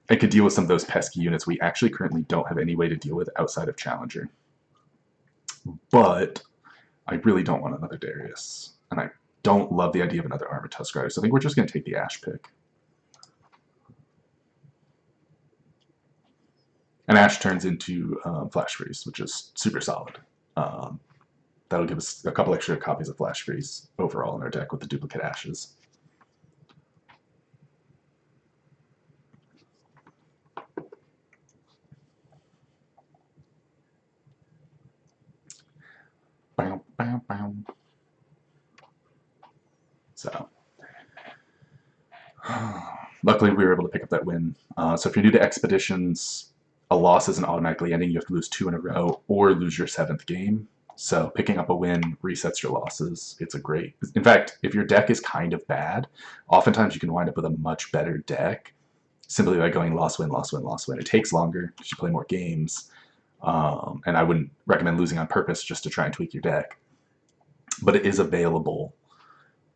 S1: I could deal with some of those pesky units we actually currently don't have any way to deal with outside of Challenger. But I really don't want another Darius. And I don't love the idea of another Armored Tusk Rider, so I think we're just going to take the Ash pick. And Ash turns into Flash Freeze, which is super solid. That'll give us a couple extra copies of Flash Freeze overall in our deck with the duplicate Ashes. Bam, bam, bam. So, luckily we were able to pick up that win. So if you're new to Expeditions, a loss isn't automatically ending. You have to lose 2 in a row or lose your 7th game. So picking up a win resets your losses. It's a great... In fact, if your deck is kind of bad, oftentimes you can wind up with a much better deck simply by going loss win, loss win, loss win. It takes longer because you play more games, and I wouldn't recommend losing on purpose just to try and tweak your deck. But it is available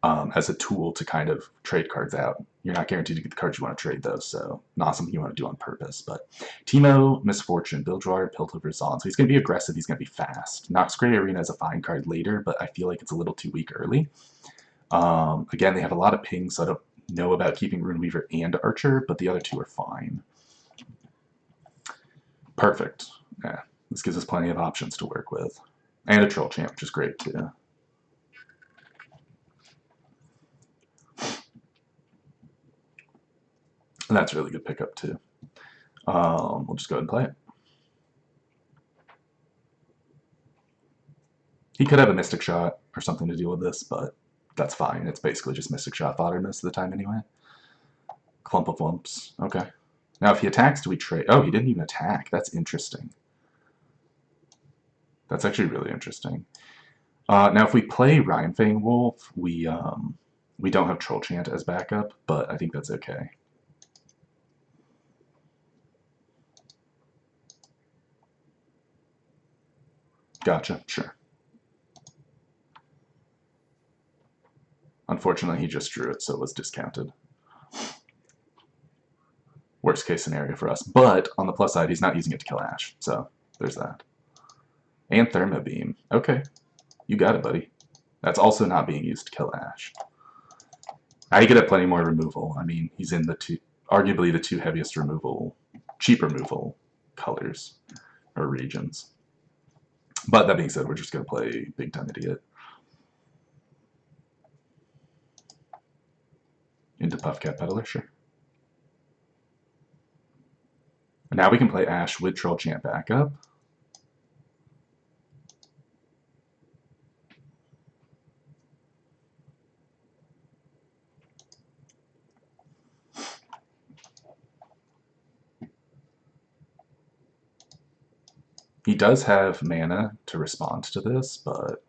S1: as a tool to kind of trade cards out. You're not guaranteed to get the cards you want to trade, though, so not something you want to do on purpose. But Teemo, Misfortune, Bilgewater, Piltover, Zon. So he's going to be aggressive, he's going to be fast. Noxcray Arena is a fine card later, but I feel like it's a little too weak early. Again, they have a lot of pings, so I don't know about keeping Runeweaver and Archer, but the other two are fine. Perfect. Yeah, this gives us plenty of options to work with. And a Troll Champ, which is great, too. And that's a really good pickup, too. We'll just go ahead and play it. He could have a Mystic Shot or something to deal with this, but that's fine. It's basically just Mystic Shot fodder most of the time anyway. Clump of Lumps. Okay. Now if he attacks, do we trade? Oh, he didn't even attack. That's interesting. That's actually really interesting. Now if we play Rhinefang Wolf, we don't have Troll Chant as backup, but I think that's okay. Gotcha, sure. Unfortunately, he just drew it, so it was discounted. Worst case scenario for us. But on the plus side, he's not using it to kill Ash, so there's that. And Thermo Beam. Okay, you got it, buddy. That's also not being used to kill Ash. I could have plenty more removal. I mean, he's in the arguably the two heaviest removal, cheap removal colors or regions. But that being said, we're just going to play Big Time Idiot. Into Puffcat Peddler, sure. And now we can play Ash with Troll Chant backup. He does have mana to respond to this, but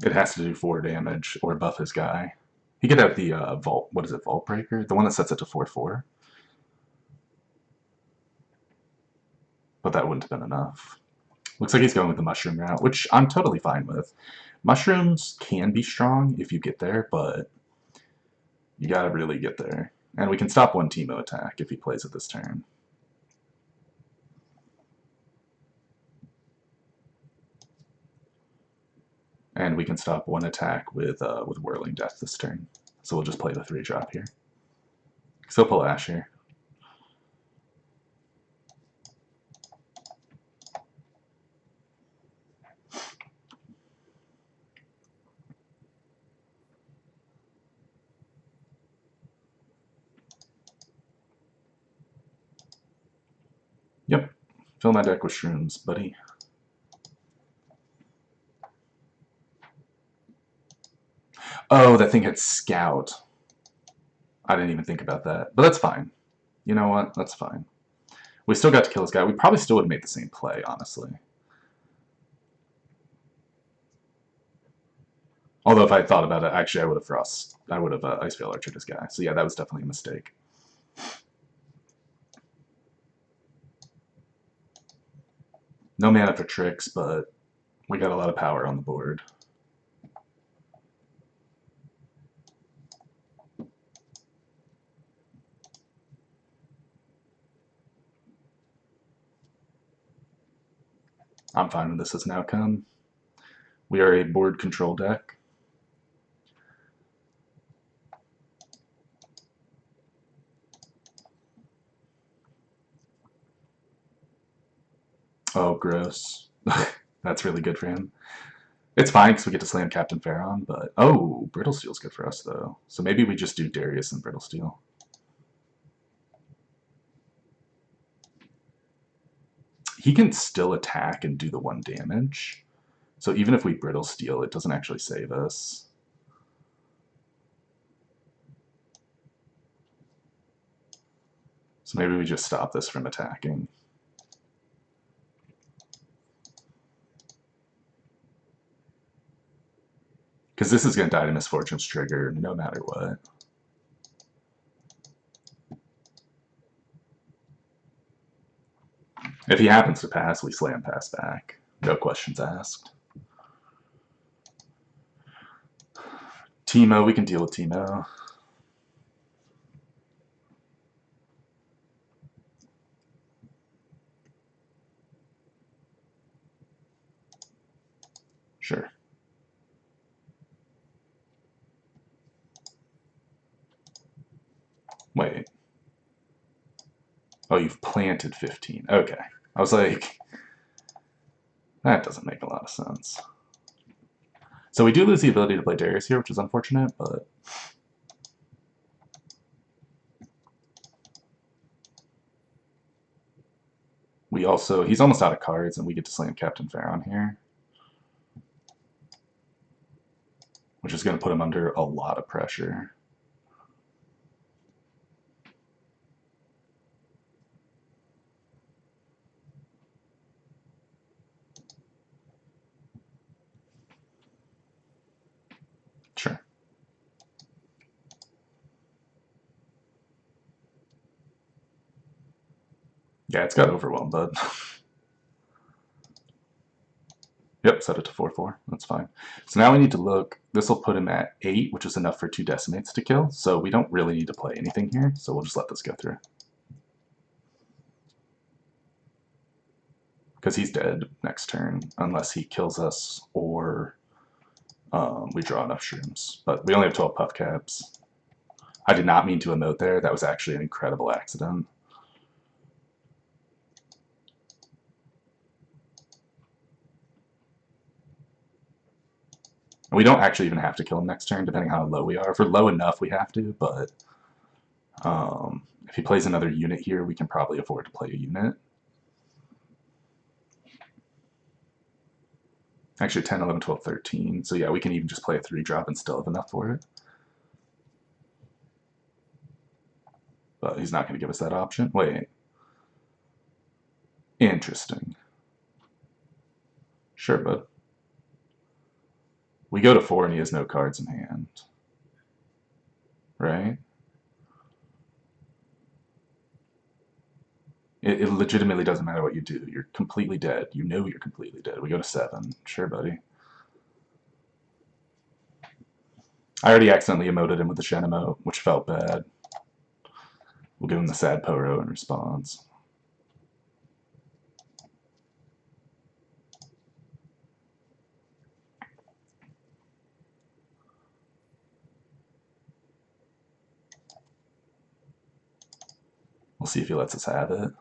S1: it has to do 4 damage or buff his guy. He could have the Vault, what is it, Vault Breaker? The one that sets it to 4/4. But that wouldn't have been enough. Looks like he's going with the Mushroom route, which I'm totally fine with. Mushrooms can be strong if you get there, but you gotta really get there. And we can stop one Teemo attack if he plays it this turn. And we can stop one attack with Whirling Death this turn. So we'll just play the 3-drop here. So pull Ash here. Yep. Fill my deck with shrooms, buddy. Oh, that thing had Scout. I didn't even think about that. But that's fine. You know what? That's fine. We still got to kill this guy. We probably still would have made the same play, honestly. Although if I had thought about it, actually I would have Iceveil Archered this guy. So yeah, that was definitely a mistake. No mana for tricks, but we got a lot of power on the board. I'm fine with this as an outcome. We are a board control deck. Oh, gross. That's really good for him. It's fine because we get to slam Captain Pharaon, but... Oh, Brittle Steel's good for us, though. So maybe we just do Darius and Brittle Steel. He can still attack and do the 1 damage. So even if we Brittle Steel, it doesn't actually save us. So maybe we just stop this from attacking. Because this is going to die to Misfortune's trigger no matter what. If he happens to pass, we slam pass back. No questions asked. Teemo, we can deal with Teemo. Sure. Wait. Oh, you've planted 15. Okay. I was like, that doesn't make a lot of sense. So we do lose the ability to play Darius here, which is unfortunate, but... we also... he's almost out of cards, and we get to slam Captain Pharaon here. Which is going to put him under a lot of pressure. Sure. Yeah, it's got overwhelmed, bud. Yep, set it to 4/4. That's fine. So now we need to look. This will put him at 8, which is enough for 2 decimates to kill. So we don't really need to play anything here. So we'll just let this go through. Because he's dead next turn, unless he kills us or we draw enough shrooms. But we only have 12 puff caps. I did not mean to emote there. That was actually an incredible accident. And we don't actually even have to kill him next turn, depending on how low we are. If we're low enough, we have to, but if he plays another unit here, we can probably afford to play a unit. Actually, 10, 11, 12, 13. So yeah, we can even just play a 3-drop and still have enough for it. But he's not going to give us that option. Wait. Interesting. Sure, bud. We go to 4 and he has no cards in hand. Right? It legitimately doesn't matter what you do. You're completely dead. You know you're completely dead. We go to 7. Sure, buddy. I already accidentally emoted him with the Shen emote, which felt bad. We'll give him the sad Poro in response. We'll see if he lets us have it.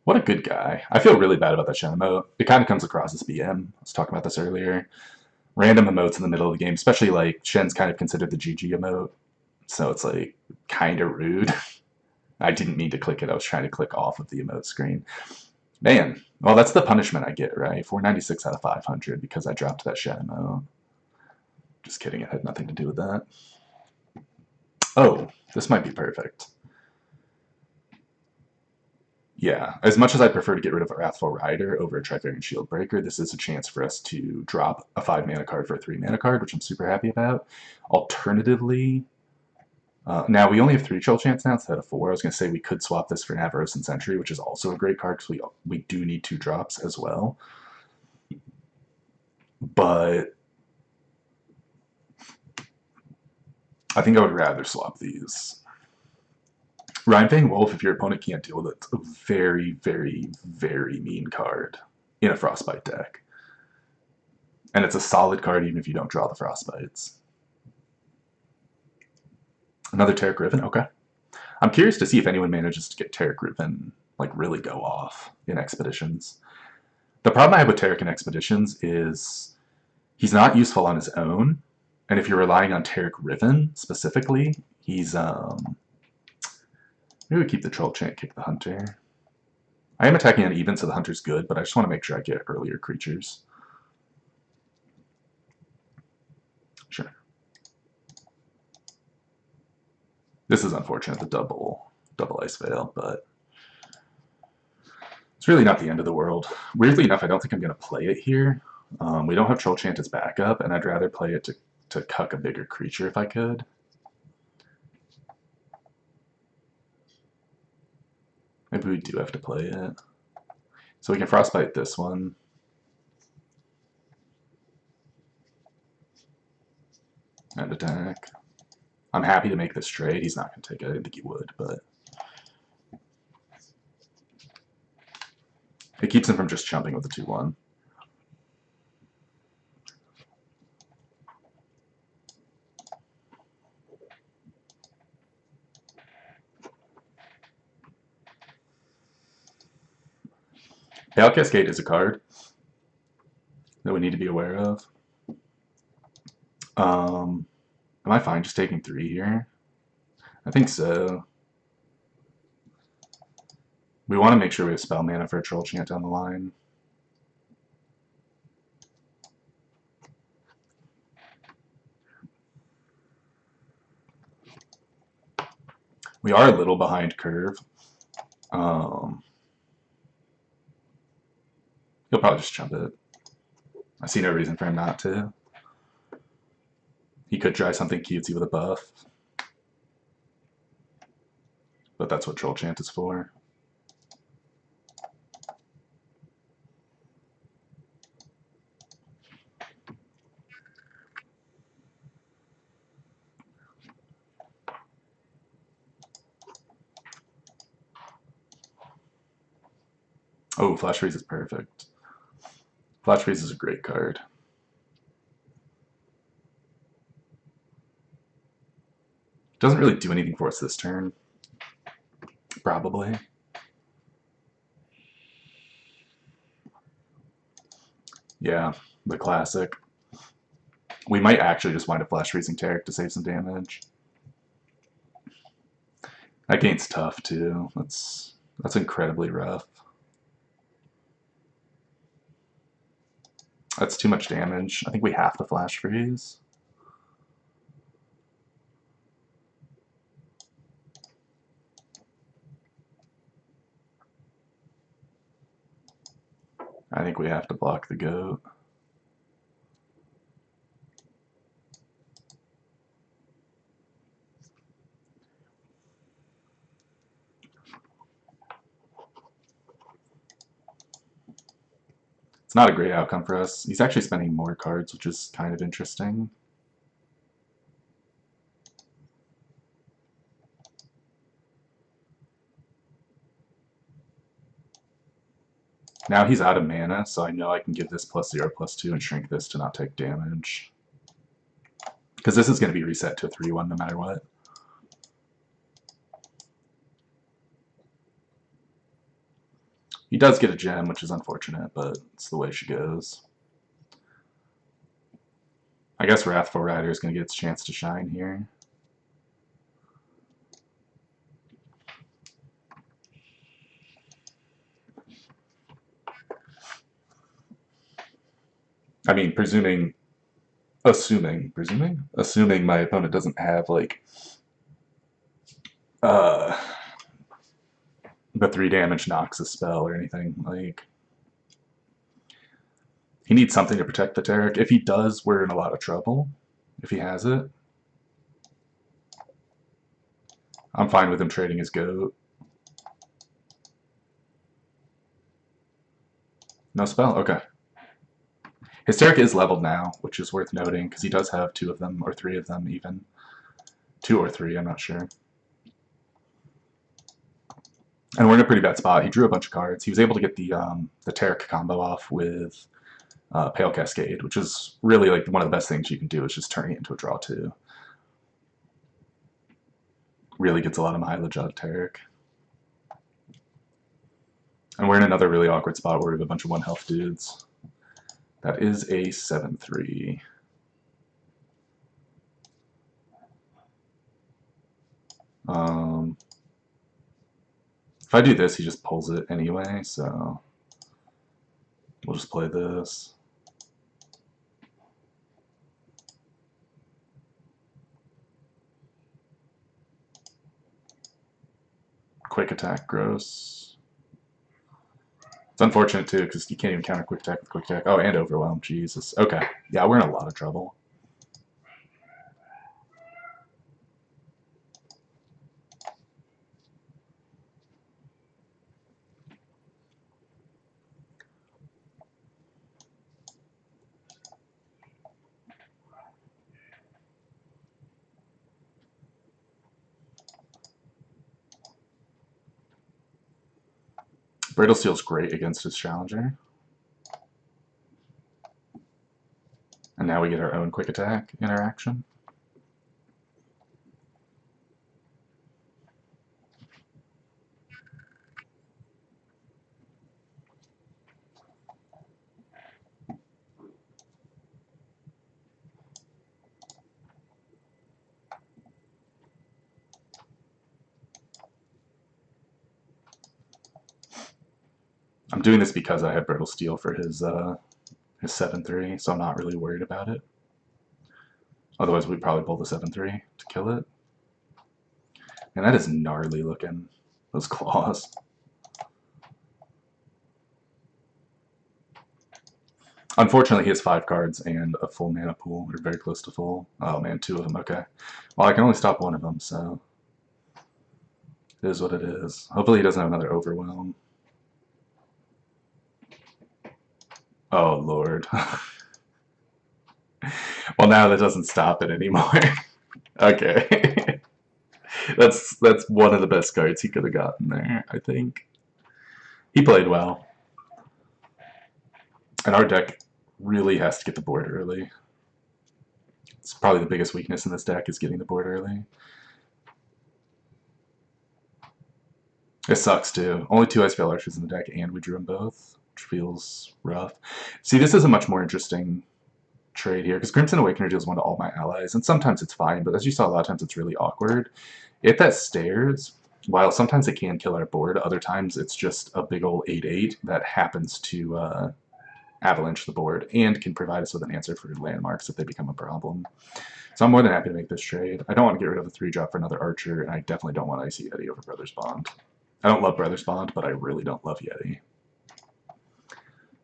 S1: What a good guy. I feel really bad about that Shen emote. It kind of comes across as BM. I was talking about this earlier. Random emotes in the middle of the game, especially like Shen's kind of considered the GG emote. So it's like kind of rude. I didn't mean to click it. I was trying to click off of the emote screen. Man, well, that's the punishment I get, right? 496 out of 500 because I dropped that Shen emote. Just kidding. It had nothing to do with that. Oh, this might be perfect. Yeah, as much as I prefer to get rid of a Wrathful Rider over a Trifarian Shieldbreaker, this is a chance for us to drop a 5-mana card for a 3-mana card, which I'm super happy about. Alternatively, now we only have 3 Chill Chance now instead of 4. I was going to say we could swap this for Navaros and Sentry, which is also a great card because we do need 2 drops as well. But I think I would rather swap these. Rhinefang Wolf, if your opponent can't deal with it, it's a very, very, very mean card in a Frostbite deck. And it's a solid card even if you don't draw the Frostbites. Another Taric Riven? Okay. I'm curious to see if anyone manages to get Taric Riven, like, really go off in Expeditions. The problem I have with Taric in Expeditions is he's not useful on his own, and if you're relying on Taric Riven specifically, he's, maybe we keep the Troll Chant, kick the Hunter. I am attacking on even, so the Hunter's good, but I just want to make sure I get earlier creatures. Sure. This is unfortunate, the double Ice Veil, but it's really not the end of the world. Weirdly enough, I don't think I'm going to play it here. We don't have Troll Chant as backup, and I'd rather play it to cuck a bigger creature if I could. Maybe we do have to play it. So we can Frostbite this one. And attack. I'm happy to make this trade. He's not going to take it. I didn't think he would, but it keeps him from just jumping with the 2-1. Pale Cascade is a card that we need to be aware of. Am I fine just taking 3 here? I think so. We want to make sure we have spell mana for a Troll Chant down the line. We are a little behind curve. He'll probably just jump it. I see no reason for him not to. He could try something cutesy with a buff. But that's what Troll Chant is for. Oh, Flash Freeze is perfect. Flash Freeze is a great card. Doesn't really do anything for us this turn. Probably. Yeah, the classic. We might actually just wind up Flash Freezing Taric to save some damage. That game's tough too. That's incredibly rough. That's too much damage. I think we have to Flash Freeze. I think we have to block the goat. It's not a great outcome for us. He's actually spending more cards, which is kind of interesting. Now he's out of mana, so I know I can give this +0/+2 and shrink this to not take damage. Because this is going to be reset to a 3-1 no matter what. He does get a gem, which is unfortunate, but it's the way she goes. I guess Wrathful Rider is going to get its chance to shine here. I mean, assuming my opponent doesn't have, like, the 3 damage Noxus spell or anything. Like, he needs something to protect the Taric. If he does, we're in a lot of trouble. If he has it. I'm fine with him trading his goat. No spell? Okay. His Taric is leveled now, which is worth noting, because he does have 2 of them, or 3 of them even. 2 or 3, I'm not sure. And we're in a pretty bad spot. He drew a bunch of cards. He was able to get the Taric combo off with Pale Cascade, which is really like one of the best things you can do, is just turning it into a draw 2. Really gets a lot of mileage out of Taric. And we're in another really awkward spot where we have a bunch of 1 health dudes. That is a 7/3. If I do this, he just pulls it anyway, so we'll just play this. Quick attack, gross. It's unfortunate too, because you can't even counter quick attack with quick attack. Oh, and overwhelm. Jesus. Okay. Yeah, we're in a lot of trouble. Brittle Steel's great against his challenger. And now we get our own quick attack interaction. I'm doing this because I have Brittle Steel for his 7-3, so I'm not really worried about it. Otherwise, we'd probably pull the 7-3 to kill it. And that is gnarly looking, those claws. Unfortunately, he has 5 cards and a full mana pool, or very close to full. Oh man, 2 of them, okay. Well, I can only stop 1 of them, so it is what it is. Hopefully he doesn't have another Overwhelm. Oh, Lord. Well, now that doesn't stop it anymore. Okay. That's one of the best cards he could have gotten there, I think. He played well. And our deck really has to get the board early. It's probably the biggest weakness in this deck is getting the board early. It sucks too. Only 2 Ice Veil Archers in the deck, and we drew them both, which feels rough. See, this is a much more interesting trade here, because Crimson Awakener deals 1 to all my allies, and sometimes it's fine, but as you saw, a lot of times it's really awkward. If that stairs, while sometimes it can kill our board, other times it's just a big old 8/8 that happens to avalanche the board and can provide us with an answer for landmarks if they become a problem. So I'm more than happy to make this trade. I don't want to get rid of a 3-drop for another Archer, and I definitely don't want Icy Yeti over Brothers Bond. I don't love Brothers Bond, but I really don't love Yeti.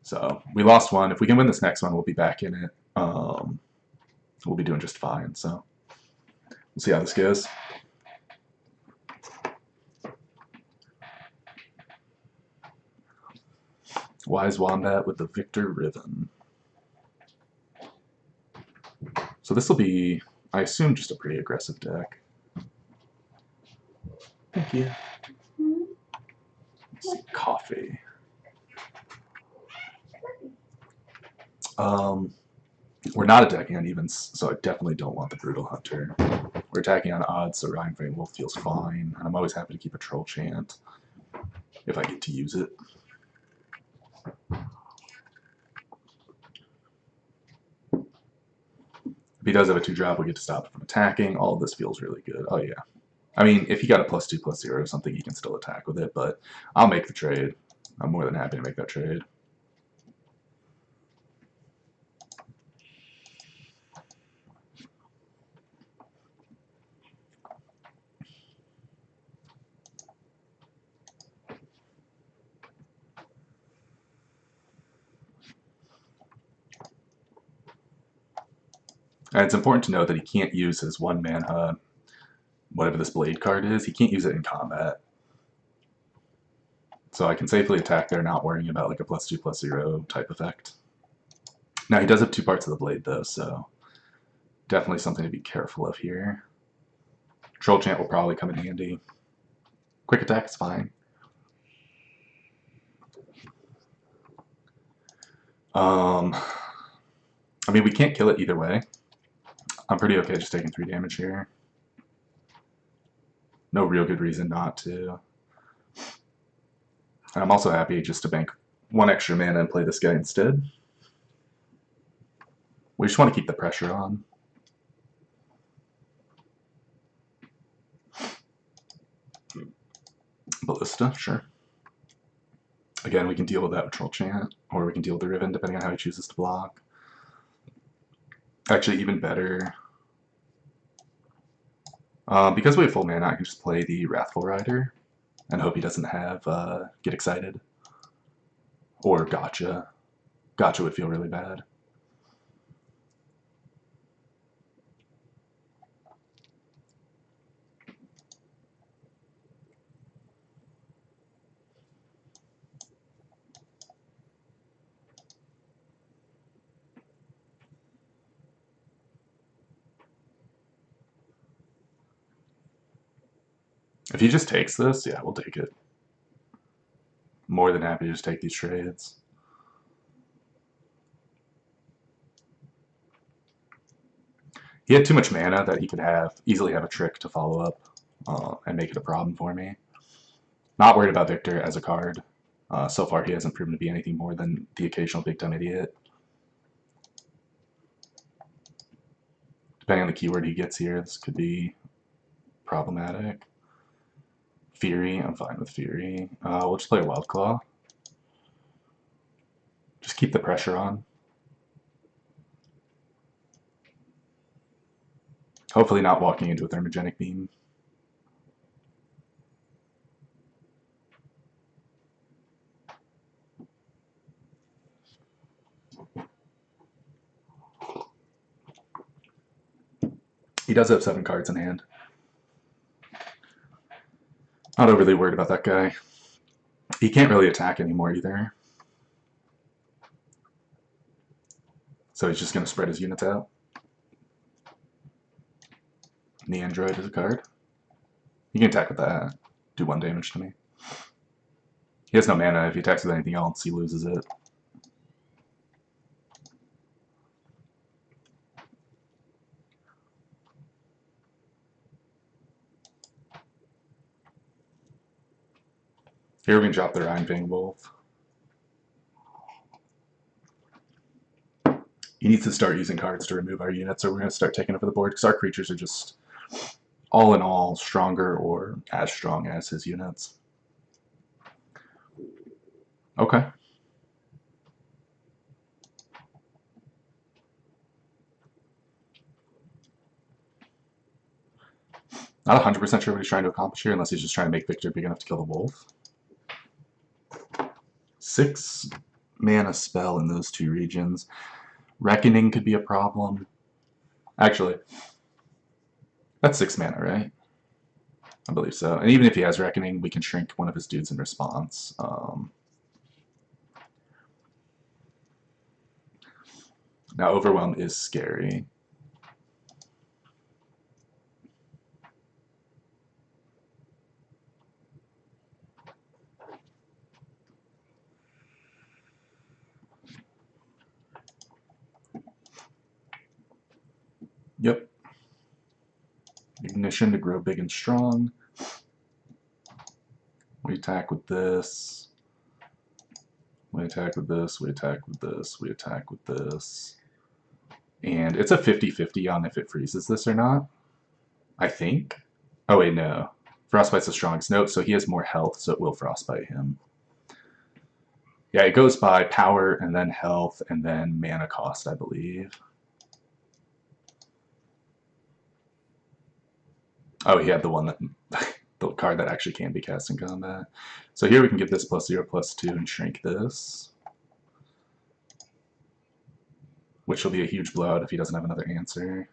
S1: So we lost 1. If we can win this next one, we'll be back in it. We'll be doing just fine. So we'll see how this goes. Wise Wombat with the Viktor Riven. So this will be, I assume, just a pretty aggressive deck. Thank you. Let's see, coffee. We're not attacking on evens, so I definitely don't want the Brutal Hunter. We're attacking on odds, so Ryan Frame Wolf feels fine, and I'm always happy to keep a Troll Chant if I get to use it. If he does have a 2-drop, we get to stop it from attacking. All of this feels really good. Oh yeah. I mean, if he got a +2/+0 or something, he can still attack with it, but I'll make the trade. I'm more than happy to make that trade. And it's important to note that he can't use his 1-mana, whatever this Blade card is, he can't use it in combat. So I can safely attack there, not worrying about like a +2/+0 type effect. Now he does have 2 parts of the Blade though, so definitely something to be careful of here. Troll Chant will probably come in handy. Quick attack is fine. I mean, we can't kill it either way. I'm pretty okay just taking 3 damage here. No real good reason not to. And I'm also happy just to bank 1 extra mana and play this guy instead. We just want to keep the pressure on. Ballista, sure. Again, we can deal with that with Troll Chant, or we can deal with the Riven, depending on how he chooses to block. Actually, even better. Because we have full mana, I can just play the Wrathful Rider and hope he doesn't have Get Excited. Or gotcha. Gotcha would feel really bad. If he just takes this, yeah, we'll take it. More than happy to just take these trades. He had too much mana that he could easily have a trick to follow up and make it a problem for me. Not worried about Viktor as a card. So far, he hasn't proven to be anything more than the occasional big dumb idiot. Depending on the keyword he gets here, this could be problematic. Fury, I'm fine with Fury. We'll just play a Wild Claw. Just keep the pressure on. Hopefully not walking into a Thermogenic Beam. He does have 7 cards in hand. Not overly worried about that guy. He can't really attack anymore either. So he's just going to spread his units out. And the Android is a card. He can attack with that. Do 1 damage to me. He has no mana. If he attacks with anything else, he loses it. Here we can drop the Rhine Fang Wolf. He needs to start using cards to remove our units, or we're going to start taking over the board, because our creatures are just, all in all, stronger or as strong as his units. Okay. Not 100% sure what he's trying to accomplish here, unless he's just trying to make Viktor big enough to kill the wolf. 6 mana spell in those 2 regions. Reckoning could be a problem. Actually, that's 6 mana, right? I believe so. And even if he has Reckoning, we can shrink one of his dudes in response. Now, Overwhelm is scary. Yep. Ignition to grow big and strong. We attack with this. We attack with this. We attack with this. We attack with this. And it's a 50-50 on if it freezes this or not. I think. Oh, wait, no. Frostbite's the strongest. Nope, so he has more health, so it will Frostbite him. Yeah, it goes by power, and then health, and then mana cost, I believe. Oh, he had the one that... the card that actually can be cast in combat. So here we can give this +0/+2 and shrink this. Which will be a huge blowout if he doesn't have another answer.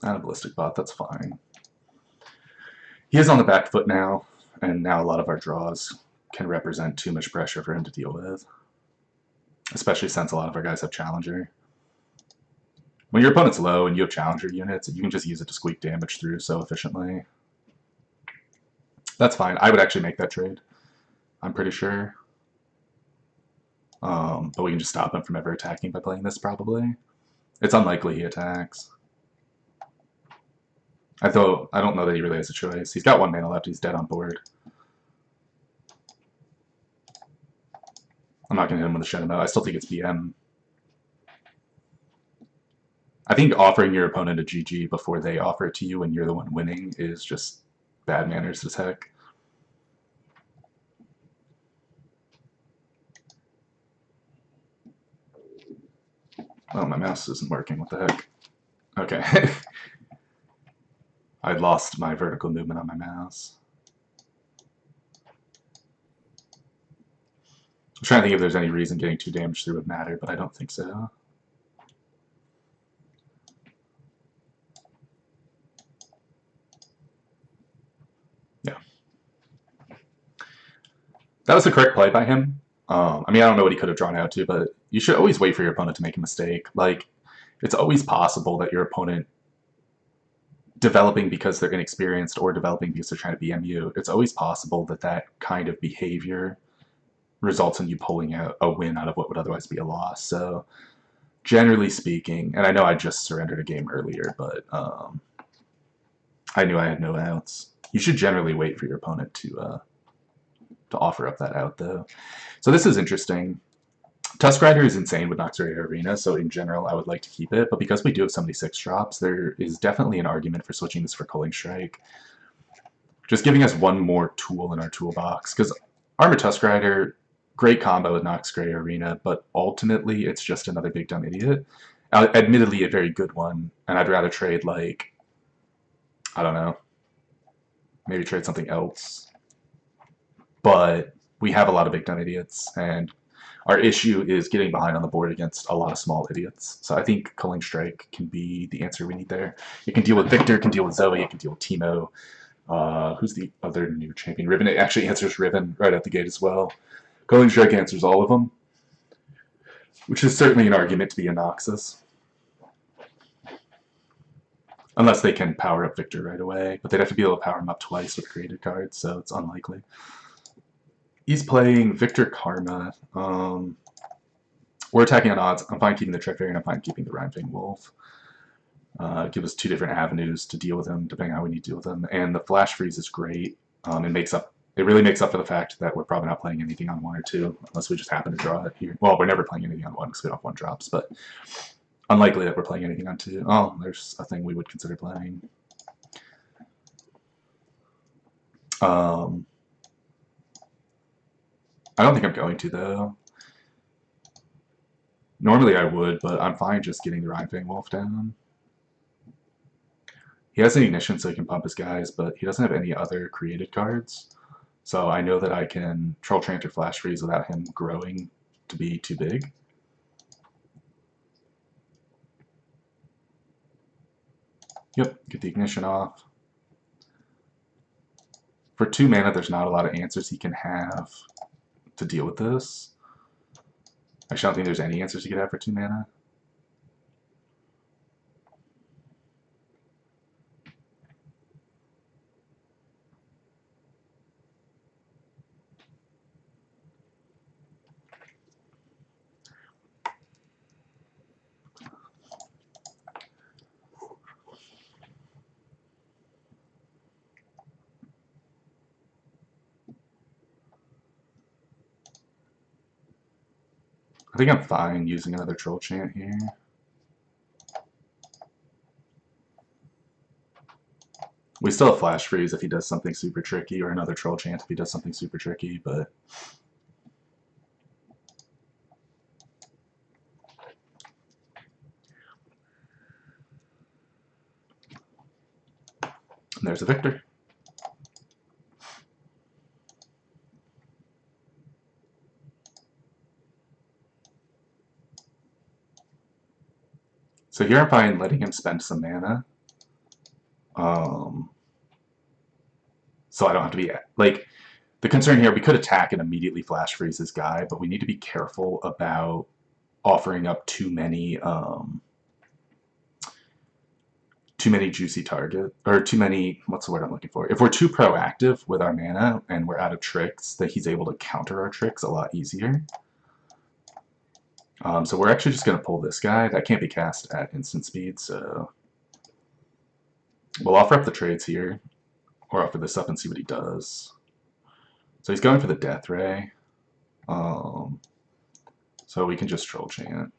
S1: And a Ballistic Bot, that's fine. He is on the back foot now, and now a lot of our draws can represent too much pressure for him to deal with. Especially since a lot of our guys have Challenger. When your opponent's low and you have Challenger units, you can just use it to squeak damage through so efficiently. That's fine. I would actually make that trade. I'm pretty sure. But we can just stop him from ever attacking by playing this, probably. It's unlikely he attacks. I don't know that he really has a choice. He's got 1 mana left. He's dead on board. I'm not going to hit him with a Shadow Meld. I still think it's BM. I think offering your opponent a GG before they offer it to you when you're the one winning is just bad manners as heck. Oh, my mouse isn't working. What the heck? Okay. I lost my vertical movement on my mouse. I'm trying to think if there's any reason getting 2 damage through would matter, but I don't think so. Yeah. That was the correct play by him. I mean, I don't know what he could have drawn out to, but you should always wait for your opponent to make a mistake. Like, it's always possible that your opponent developing because they're inexperienced or developing because they're trying to BM you, it's always possible that that kind of behavior results in you pulling out a win out of what would otherwise be a loss. So, generally speaking, and I know I just surrendered a game earlier, but I knew I had no outs. You should generally wait for your opponent to offer up that out, though. So this is interesting. Tusk Rider is insane with Noxray Arena, so in general I would like to keep it, but because we do have so many 6 drops, there is definitely an argument for switching this for Culling Strike. Just giving us one more tool in our toolbox, because Armor Tusk Rider, great combo with Noxray Arena, but ultimately it's just another big dumb idiot. Admittedly a very good one, and I'd rather trade, like, I don't know, maybe trade something else. But we have a lot of big dumb idiots, and our issue is getting behind on the board against a lot of small idiots. So I think Culling Strike can be the answer we need there. It can deal with Viktor, it can deal with Zoe, it can deal with Teemo. Who's the other new champion? Riven. It actually answers Riven right out the gate as well. Culling Strike answers all of them, which is certainly an argument to be a Noxus. Unless they can power up Viktor right away, but they'd have to be able to power him up twice with created cards, so it's unlikely. He's playing Viktor Karma. We're attacking on odds. I'm fine keeping the Trick Fairy, and I'm fine keeping the Rhymefang Wolf. Give us 2 different avenues to deal with him, depending on how we need to deal with him. And the Flash Freeze is great. It really makes up for the fact that we're probably not playing anything on 1 or 2, unless we just happen to draw it here. Well, we're never playing anything on 1 because we don't have 1-drops, but unlikely that we're playing anything on 2. Oh, there's a thing we would consider playing. I don't think I'm going to, though. Normally I would, but I'm fine just getting the Rhymefang Wolf down. He has an Ignition so he can pump his guys, but he doesn't have any other created cards. So I know that I can Troll Trant or Flash Freeze without him growing to be too big. Yep, get the Ignition off. For 2 mana, there's not a lot of answers he can have to deal with this. Actually, I don't think there's any answers he could have for 2 mana. I think I'm fine using another Troll Chant here. We still have Flash Freeze if he does something super tricky, or another Troll Chant if he does something super tricky, but... And there's a Viktor. So here I'm fine letting him spend some mana. So I don't have to be... Like, the concern here, we could attack and immediately Flash Freeze this guy, but we need to be careful about offering up too many juicy target, or too many, what's the word I'm looking for? If we're too proactive with our mana and we're out of tricks, that he's able to counter our tricks a lot easier. So we're actually just going to pull this guy. That can't be cast at instant speed, so we'll offer up the trades here, or offer this up and see what he does. So he's going for the Death Ray. So we can just Troll Chant.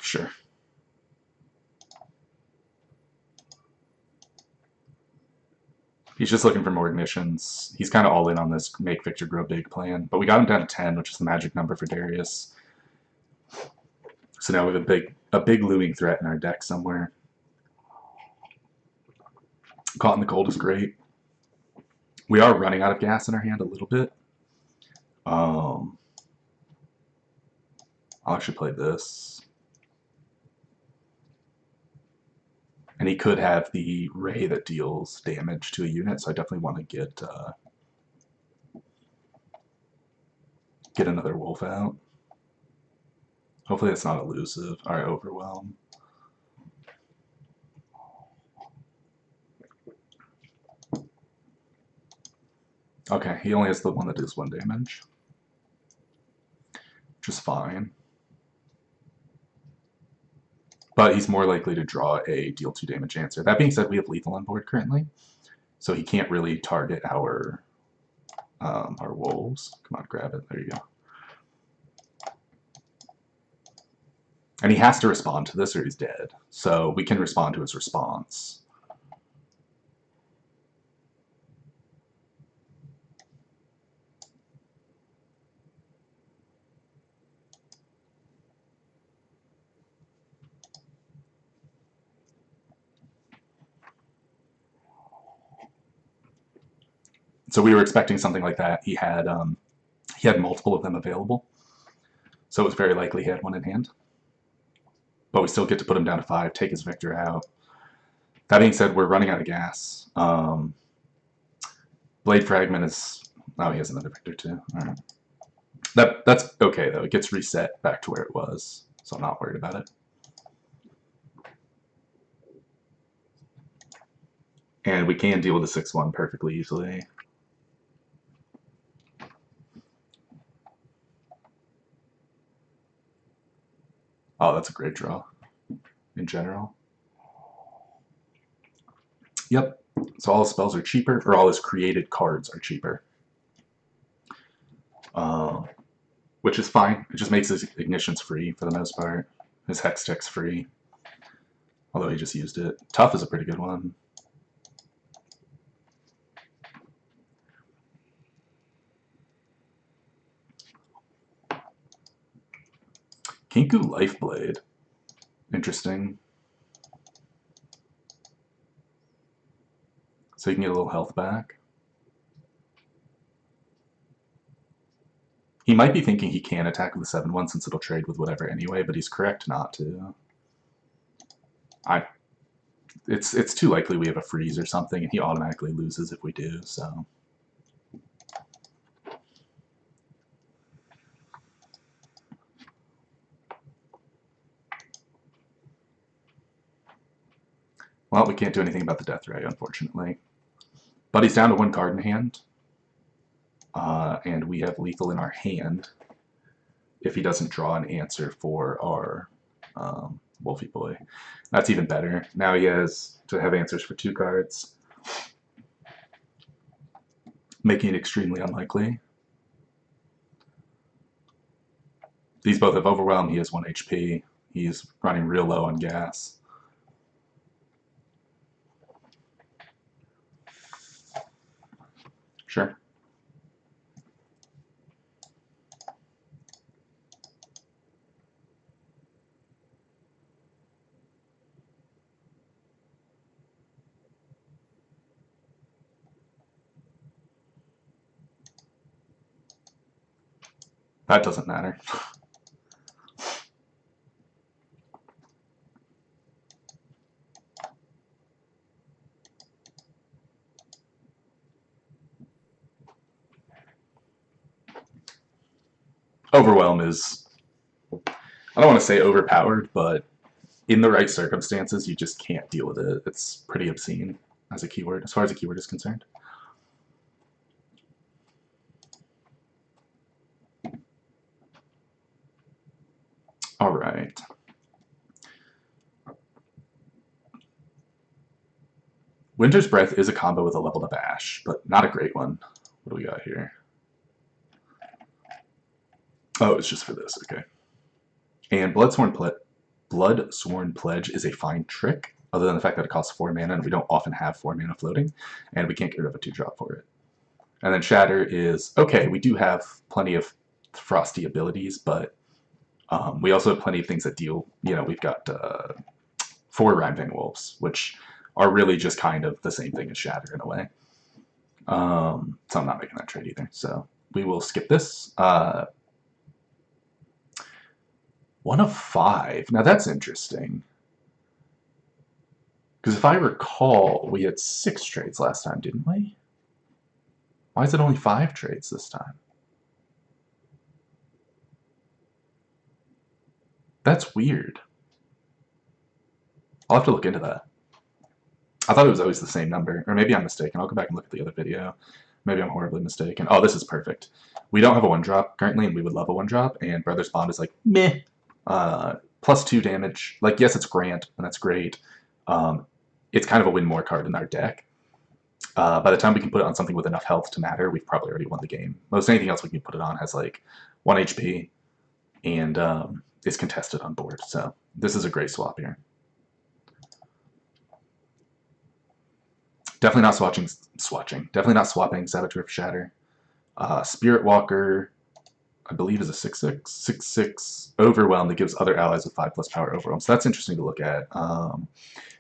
S1: Sure. He's just looking for more ignitions. He's kind of all in on this make Viktor grow big plan. But we got him down to 10, which is the magic number for Darius. So now we have a big looming threat in our deck somewhere. Caught in the Cold is great. We are running out of gas in our hand a little bit. I'll actually play this. And he could have the ray that deals damage to a unit, so I definitely want to get another wolf out. Hopefully it's not elusive. Alright, overwhelm. Okay, he only has the one that does 1 damage. Which is fine. But he's more likely to draw a deal 2 damage answer. That being said, we have lethal on board currently, so he can't really target our wolves. Come on, grab it. There you go. And he has to respond to this or he's dead. So we can respond to his response. So we were expecting something like that. He had multiple of them available. So it was very likely he had one in hand. But we still get to put him down to 5, take his Viktor out. That being said, we're running out of gas. Blade Fragment is... Oh, he has another Viktor too. Alright. That's okay, though. It gets reset back to where it was, so I'm not worried about it. And we can deal with the 6-1 perfectly easily. Oh, that's a great draw in general. Yep. So all his spells are cheaper, or all his created cards are cheaper. Which is fine. It just makes his ignitions free for the most part. His Hextech's free. Although he just used it. Tough is a pretty good one. Kinku Lifeblade. Interesting. So you can get a little health back. He might be thinking he can attack with the 7-1 since it'll trade with whatever anyway, but he's correct not to. It's too likely we have a freeze or something, and he automatically loses if we do, so... Well, we can't do anything about the Death Ray, unfortunately. But he's down to 1 card in hand. And we have lethal in our hand if he doesn't draw an answer for our Wolfie Boy. That's even better. Now he has to have answers for 2 cards, making it extremely unlikely. These both have Overwhelm. He has 1 HP. He's running real low on gas. Sure. That doesn't matter. Overwhelm is, I don't want to say overpowered, but in the right circumstances, you just can't deal with it. It's pretty obscene as a keyword, as far as a keyword is concerned. All right. Winter's Breath is a combo with a leveled up Ash, but not a great one. What do we got here? Oh, it's just for this, okay. And Bloodsworn Pledge is a fine trick. other than the fact that it costs 4 mana, and we don't often have 4 mana floating, and we can't get rid of a 2-drop for it. And then Shatter is, okay, we do have plenty of frosty abilities, but we also have plenty of things that deal, we've got 4 Rhymefang Wolves, which are really just kind of the same thing as Shatter in a way. So I'm not making that trade either. So we will skip this. 1 of 5. Now that's interesting. Because if I recall, we had 6 trades last time, didn't we? Why is it only 5 trades this time? That's weird. I'll have to look into that. I thought it was always the same number, or maybe I'm mistaken. I'll go back and look at the other video. Maybe I'm horribly mistaken. Oh, this is perfect. We don't have a 1-drop currently, and we would love a 1-drop, and Brother's Bond is like, meh. +2 damage. Like, yes, it's Grant, and that's great. It's kind of a win more card in our deck. By the time we can put it on something with enough health to matter, we've probably already won the game. Most anything else we can put it on has like 1 HP, and is contested on board. So this is a great swap here. Definitely not Definitely not swapping Saboteur for Shatter. Spirit Walker, I believe, is a 6/6. 6/6 Overwhelm that gives other allies with 5+ power Overwhelm. So that's interesting to look at.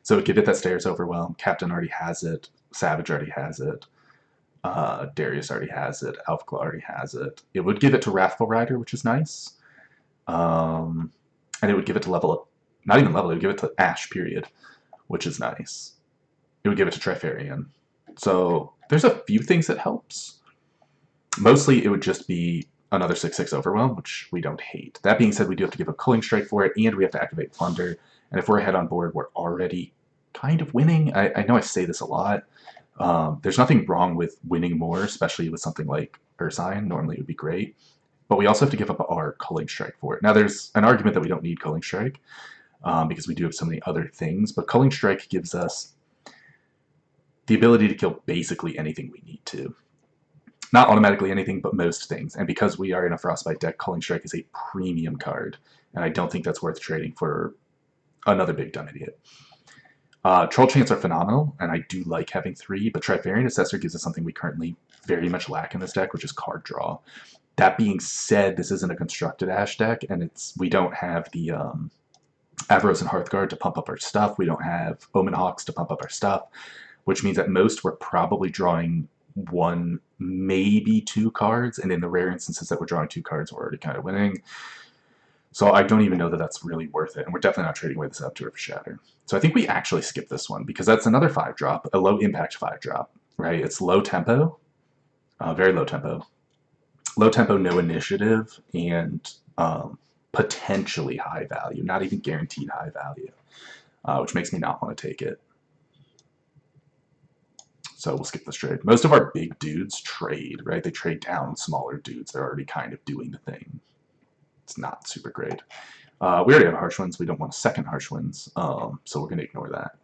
S1: So it could get that Stairs Overwhelm. Captain already has it. Savage already has it. Darius already has it. Elfclaw already has it. It would give it to Wrathful Rider, which is nice. And it would give it to level up. Not even level, it would give it to Ash, period, which is nice. It would give it to Trifarian. So there's a few things that helps. Mostly it would just be another 6/6 Overwhelm, which we don't hate. That being said, we do have to give a Culling Strike for it, and we have to activate Plunder. And if we're ahead on board, we're already kind of winning. I know I say this a lot. There's nothing wrong with winning more, especially with something like Ursine. Normally it would be great. But we also have to give up our Culling Strike for it. Now there's an argument that we don't need Culling Strike, because we do have so many other things. But Culling Strike gives us the ability to kill basically anything we need to. Not automatically anything, but most things. And because we are in a Frostbite deck, Culling Strike is a premium card. And I don't think that's worth trading for another big dumb idiot. Troll Chants are phenomenal, and I do like having 3, but Trifarian Assessor gives us something we currently very much lack in this deck, which is card draw. That being said, this isn't a constructed Ash deck, and we don't have the Avaros and Hearthguard to pump up our stuff. We don't have Omen Hawks to pump up our stuff, which means at most we're probably drawing 1, maybe 2 cards, and in the rare instances that we're drawing 2 cards, we're already kind of winning. So I don't even know that that's really worth it, and we're definitely not trading away this Saboteur for Shatter. So I think we actually skip this one, because that's another 5-drop, a low-impact 5-drop, right? It's low tempo, very low tempo. Low tempo, no initiative, and potentially high value, not even guaranteed high value, which makes me not want to take it. So we'll skip this trade. Most of our big dudes trade, right? They trade down smaller dudes. They're already kind of doing the thing. It's not super great. We already have Harsh Winds. We don't want a second Harsh Winds, so we're going to ignore that.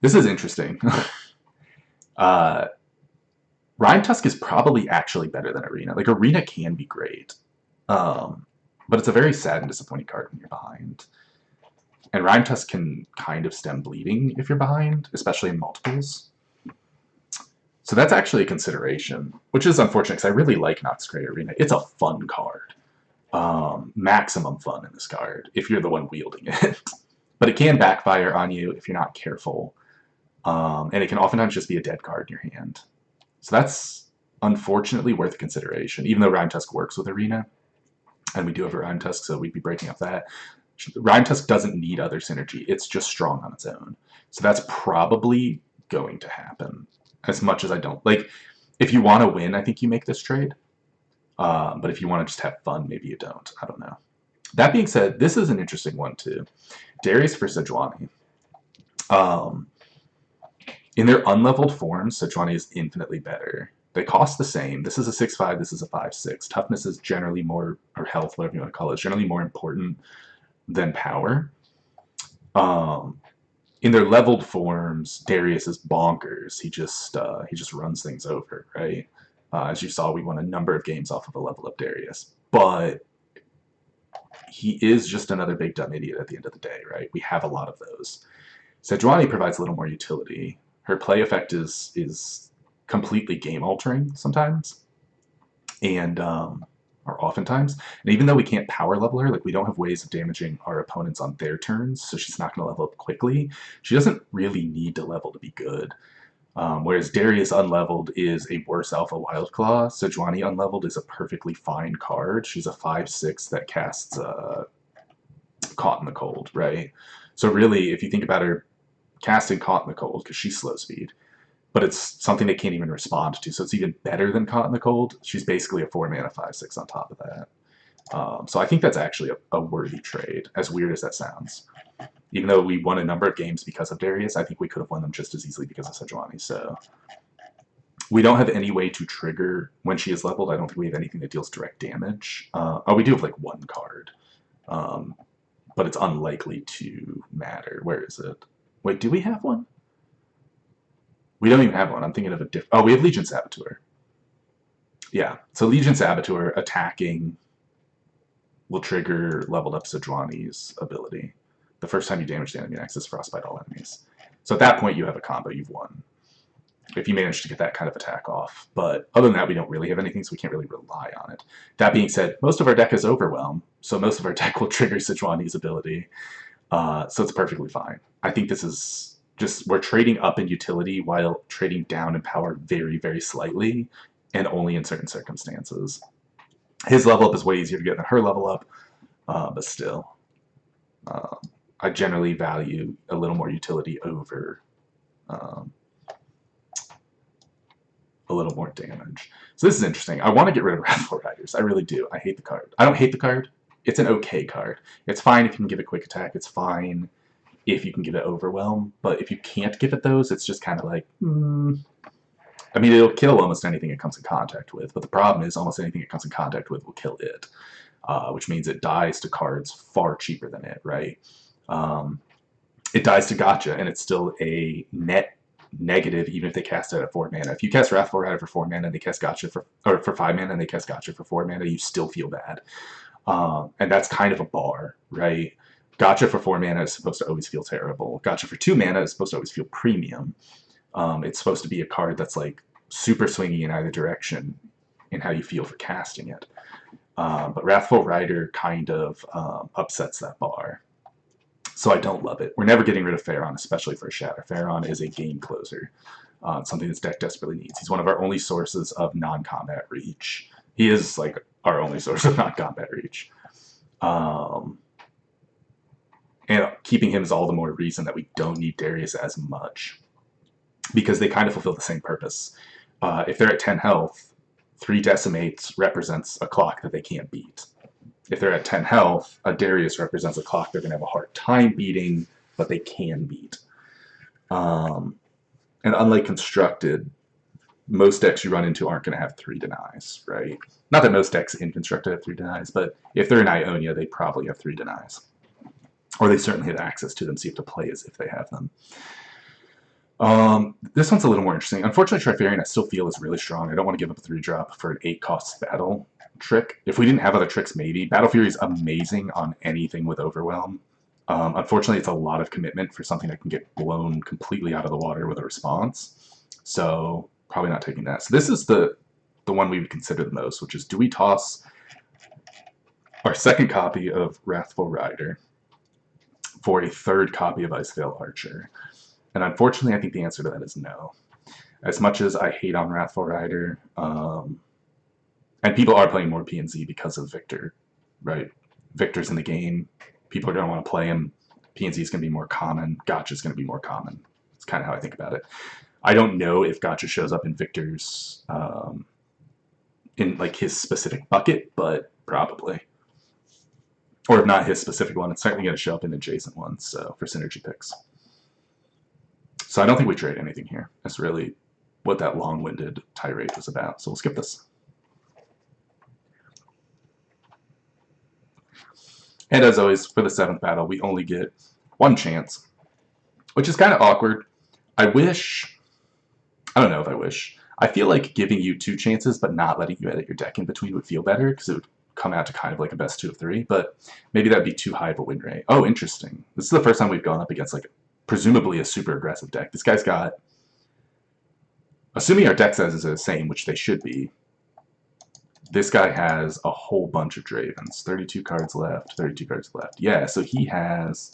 S1: This is interesting. Rime Tusk is probably actually better than Arena. Like, Arena can be great, but it's a very sad and disappointing card when you're behind. And Rime Tusk can kind of stem bleeding if you're behind, especially in multiples. So that's actually a consideration, which is unfortunate because I really like Noxcray Arena. It's a fun card. Maximum fun in this card if you're the one wielding it. But it can backfire on you if you're not careful. And it can oftentimes just be a dead card in your hand. So that's unfortunately worth consideration, even though Rime Tusk works with Arena. And we do have a Rime Tusk, so we'd be breaking up that. Rime Tusk doesn't need other synergy. It's just strong on its own. So that's probably going to happen. As much as I don't. Like, if you want to win, I think you make this trade. But if you want to just have fun, maybe you don't. I don't know. That being said, this is an interesting one, too. Darius for Sejuani. In their unleveled forms, Sejuani is infinitely better. They cost the same. This is a 6/5, this is a 5/6. Toughness is generally more, or health, whatever you want to call it, is generally more important than power. In their leveled forms, Darius is bonkers. He just runs things over, right? As you saw, we won a number of games off of a level up Darius. But he is just another big dumb idiot at the end of the day, right? We have a lot of those. Sejuani provides a little more utility. Her play effect is completely game altering sometimes, and or oftentimes. And even though we can't power level her, like we don't have ways of damaging our opponents on their turns, so she's not going to level up quickly. She doesn't really need to level to be good. Whereas Darius unleveled is a worse Alpha Wildclaw, Sejuani unleveled is a perfectly fine card. She's a 5/6 that casts Caught in the Cold, right? So really, if you think about her casting Caught in the Cold, because she's slow speed, but it's something they can't even respond to, so it's even better than Caught in the Cold. She's basically a 4-mana 5/6 on top of that. So I think that's actually a worthy trade, as weird as that sounds. Even though we won a number of games because of Darius, I think we could have won them just as easily because of Sejuani. So we don't have any way to trigger when she is leveled. I don't think we have anything that deals direct damage. Oh, we do have like one card, but it's unlikely to matter. Where is it? Wait, do we have one? We don't even have one. I'm thinking of a different... Oh, we have Legion Saboteur. Yeah, so Legion Saboteur attacking will trigger leveled up Sejuani's ability. The first time you damage the enemy access frostbite all enemies. So at that point you have a combo, you've won. If you manage to get that kind of attack off. But other than that, we don't really have anything, so we can't really rely on it. That being said, most of our deck is Overwhelm, so most of our deck will trigger Sejuani's ability. So it's perfectly fine. I think this is just, we're trading up in utility while trading down in power very, very slightly, and only in certain circumstances. His level up is way easier to get than her level up, but still. I generally value a little more utility over a little more damage. So this is interesting. I want to get rid of Wrathful Riders. I really do. I hate the card. I don't hate the card. It's an okay card. It's fine if you can give it quick attack. It's fine if you can give it Overwhelm. But if you can't give it those, it's just kind of like, I mean, it'll kill almost anything it comes in contact with. But the problem is almost anything it comes in contact with will kill it. Which means it dies to cards far cheaper than it, right? It dies to Gotcha, and it's still a net negative even if they cast it at 4 mana. If you cast Wrathful Rider for 4 mana and they cast Gotcha for 5 mana and they cast Gotcha for 4 mana, you still feel bad. And that's kind of a bar, right? Gotcha for 4 mana is supposed to always feel terrible. Gotcha for 2 mana is supposed to always feel premium. It's supposed to be a card that's like super swingy in either direction in how you feel for casting it. But Wrathful Rider kind of upsets that bar. So I don't love it. We're never getting rid of Pharaon, especially for a Shatter. Pharaon is a game closer. Something this deck desperately needs. He's one of our only sources of non-combat reach. He is like our only source of non-combat reach. And keeping him is all the more reason that we don't need Darius as much. Because they kind of fulfill the same purpose. If they're at 10 health, 3 Decimates represents a clock that they can't beat. If they're at 10 health, a Darius represents a clock they're going to have a hard time beating, but they can beat. And unlike Constructed, most decks you run into aren't going to have 3 denies, right? Not that most decks in Constructed have 3 denies, but if they're in Ionia, they probably have 3 denies. Or they certainly have access to them, so you have to play as if they have them. This one's a little more interesting. Unfortunately, Trifarian I still feel is really strong. I don't want to give up a 3-drop for an 8-cost battle trick. If we didn't have other tricks, maybe. Battle Fury is amazing on anything with Overwhelm. Unfortunately, it's a lot of commitment for something that can get blown completely out of the water with a response. So probably not taking that. So this is the one we would consider the most, which is, do we toss our second copy of Wrathful Rider for a 3rd copy of Icevale Archer? And unfortunately, I think the answer to that is no. As much as I hate on Wrathful Rider, and people are playing more PNZ because of Viktor, right? Viktor's in the game. People are going to want to play him. PNZ is going to be more common. Gotcha is going to be more common. It's kind of how I think about it. I don't know if Gotcha shows up in Viktor's, in like his specific bucket, but probably. Or if not his specific one, it's certainly going to show up in adjacent ones, so for synergy picks. So I don't think we trade anything here. That's really what that long-winded tirade was about. So we'll skip this. And as always, for the 7th battle, we only get 1 chance, which is kind of awkward. I don't know if I wish. I feel like giving you 2 chances but not letting you edit your deck in between would feel better, because it would come out to kind of like a best 2 of 3, but maybe that'd be too high of a win rate. Oh, interesting. This is the first time we've gone up against like presumably a super aggressive deck. This guy's got, assuming our deck sizes are the same, which they should be, this guy has a whole bunch of Dravens. 32 cards left, 32 cards left. Yeah, so he has,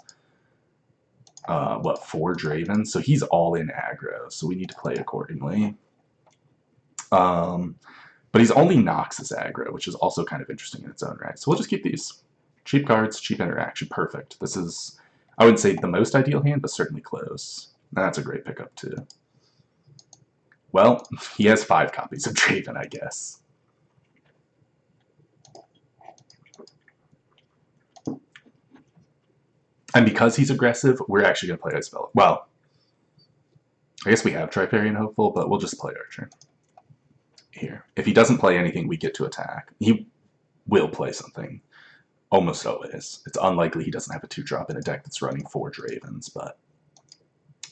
S1: what, 4 Dravens? So he's all in aggro, so we need to play accordingly. But he's only Noxus aggro, which is also kind of interesting in its own right. So we'll just keep these. Cheap cards, cheap interaction, perfect. This is, I wouldn't say the most ideal hand, but certainly close. That's a great pickup too. Well, he has 5 copies of Draven, I guess. And because he's aggressive, we're actually going to play Ice Spell. Well, I guess we have Triparian Hopeful, but we'll just play Archer. Here. If he doesn't play anything, we get to attack. He will play something. Almost always. It's unlikely he doesn't have a 2-drop in a deck that's running 4 Dravens, but...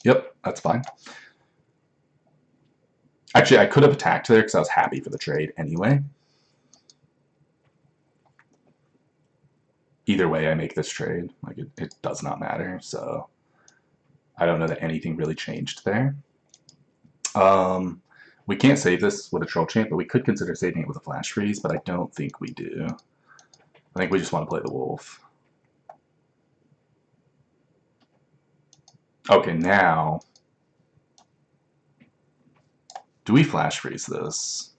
S1: Yep, that's fine. Actually, I could have attacked there because I was happy for the trade anyway. Either way, I make this trade. Like, it does not matter, so... I don't know that anything really changed there. We can't save this with a Troll Chant, but we could consider saving it with a Flash Freeze, but I don't think we do. I think we just want to play the Wolf. Okay, now... Do we Flash Freeze this?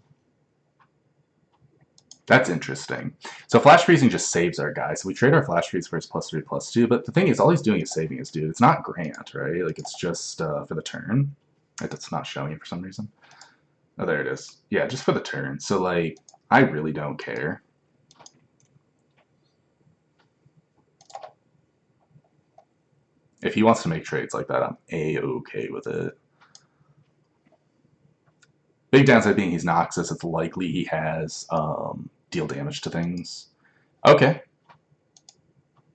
S1: That's interesting. So Flash Freezing just saves our guy. So we trade our Flash Freeze for his +3/+2, but the thing is, all he's doing is saving his dude. It's not Grant, right? Like, it's just for the turn. It's not showing it for some reason. Oh, there it is. Yeah, just for the turn. So, like, I really don't care. If he wants to make trades like that, I'm A-okay with it. Big downside being he's Noxus. It's likely he has deal damage to things. Okay.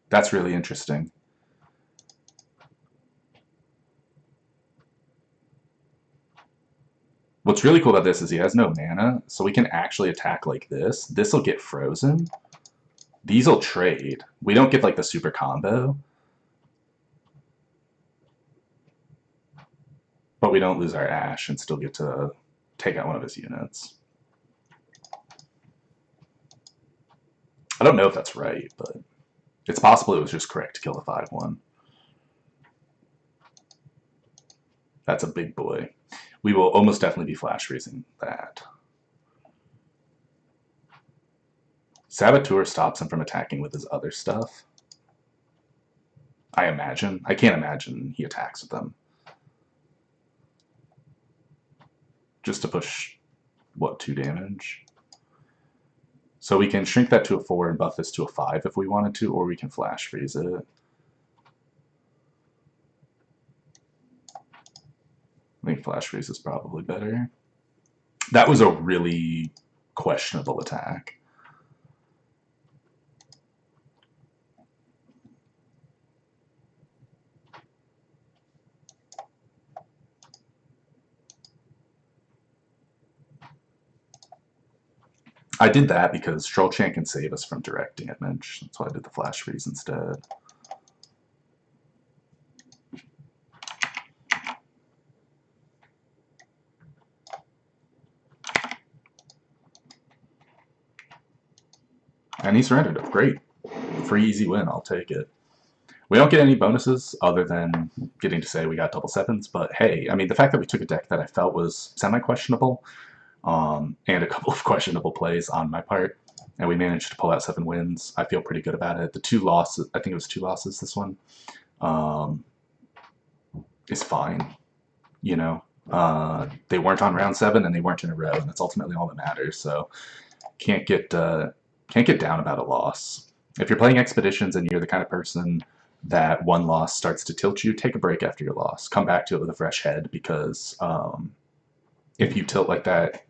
S1: That's really interesting. What's really cool about this is he has no mana, so we can actually attack like this. This will get frozen. These will trade. We don't get like the super combo. But we don't lose our Ash and still get to take out one of his units. I don't know if that's right, but it's possible it was just correct to kill the 5/1. That's a big boy. We will almost definitely be Flash Freezing that. Saboteur stops him from attacking with his other stuff. I imagine. I can't imagine he attacks with them. Just to push, what, 2 damage? So we can shrink that to a 4 and buff this to a 5 if we wanted to, or we can Flash Freeze it. I think Flash Freeze is probably better. That was a really questionable attack. I did that because Troll Chant can save us from direct damage. That's why I did the Flash Freeze instead. And he surrendered it. Great. Free, easy win. I'll take it. We don't get any bonuses other than getting to say we got double 7s, but hey, I mean, the fact that we took a deck that I felt was semi-questionable, and a couple of questionable plays on my part, and we managed to pull out 7 wins. I feel pretty good about it. The 2 losses, I think it was 2 losses this one, is fine. You know, they weren't on round 7 and they weren't in a row, and that's ultimately all that matters. So can't get down about a loss. If you're playing expeditions and you're the kind of person that one loss starts to tilt you, take a break after your loss. Come back to it with a fresh head, because if you tilt like that,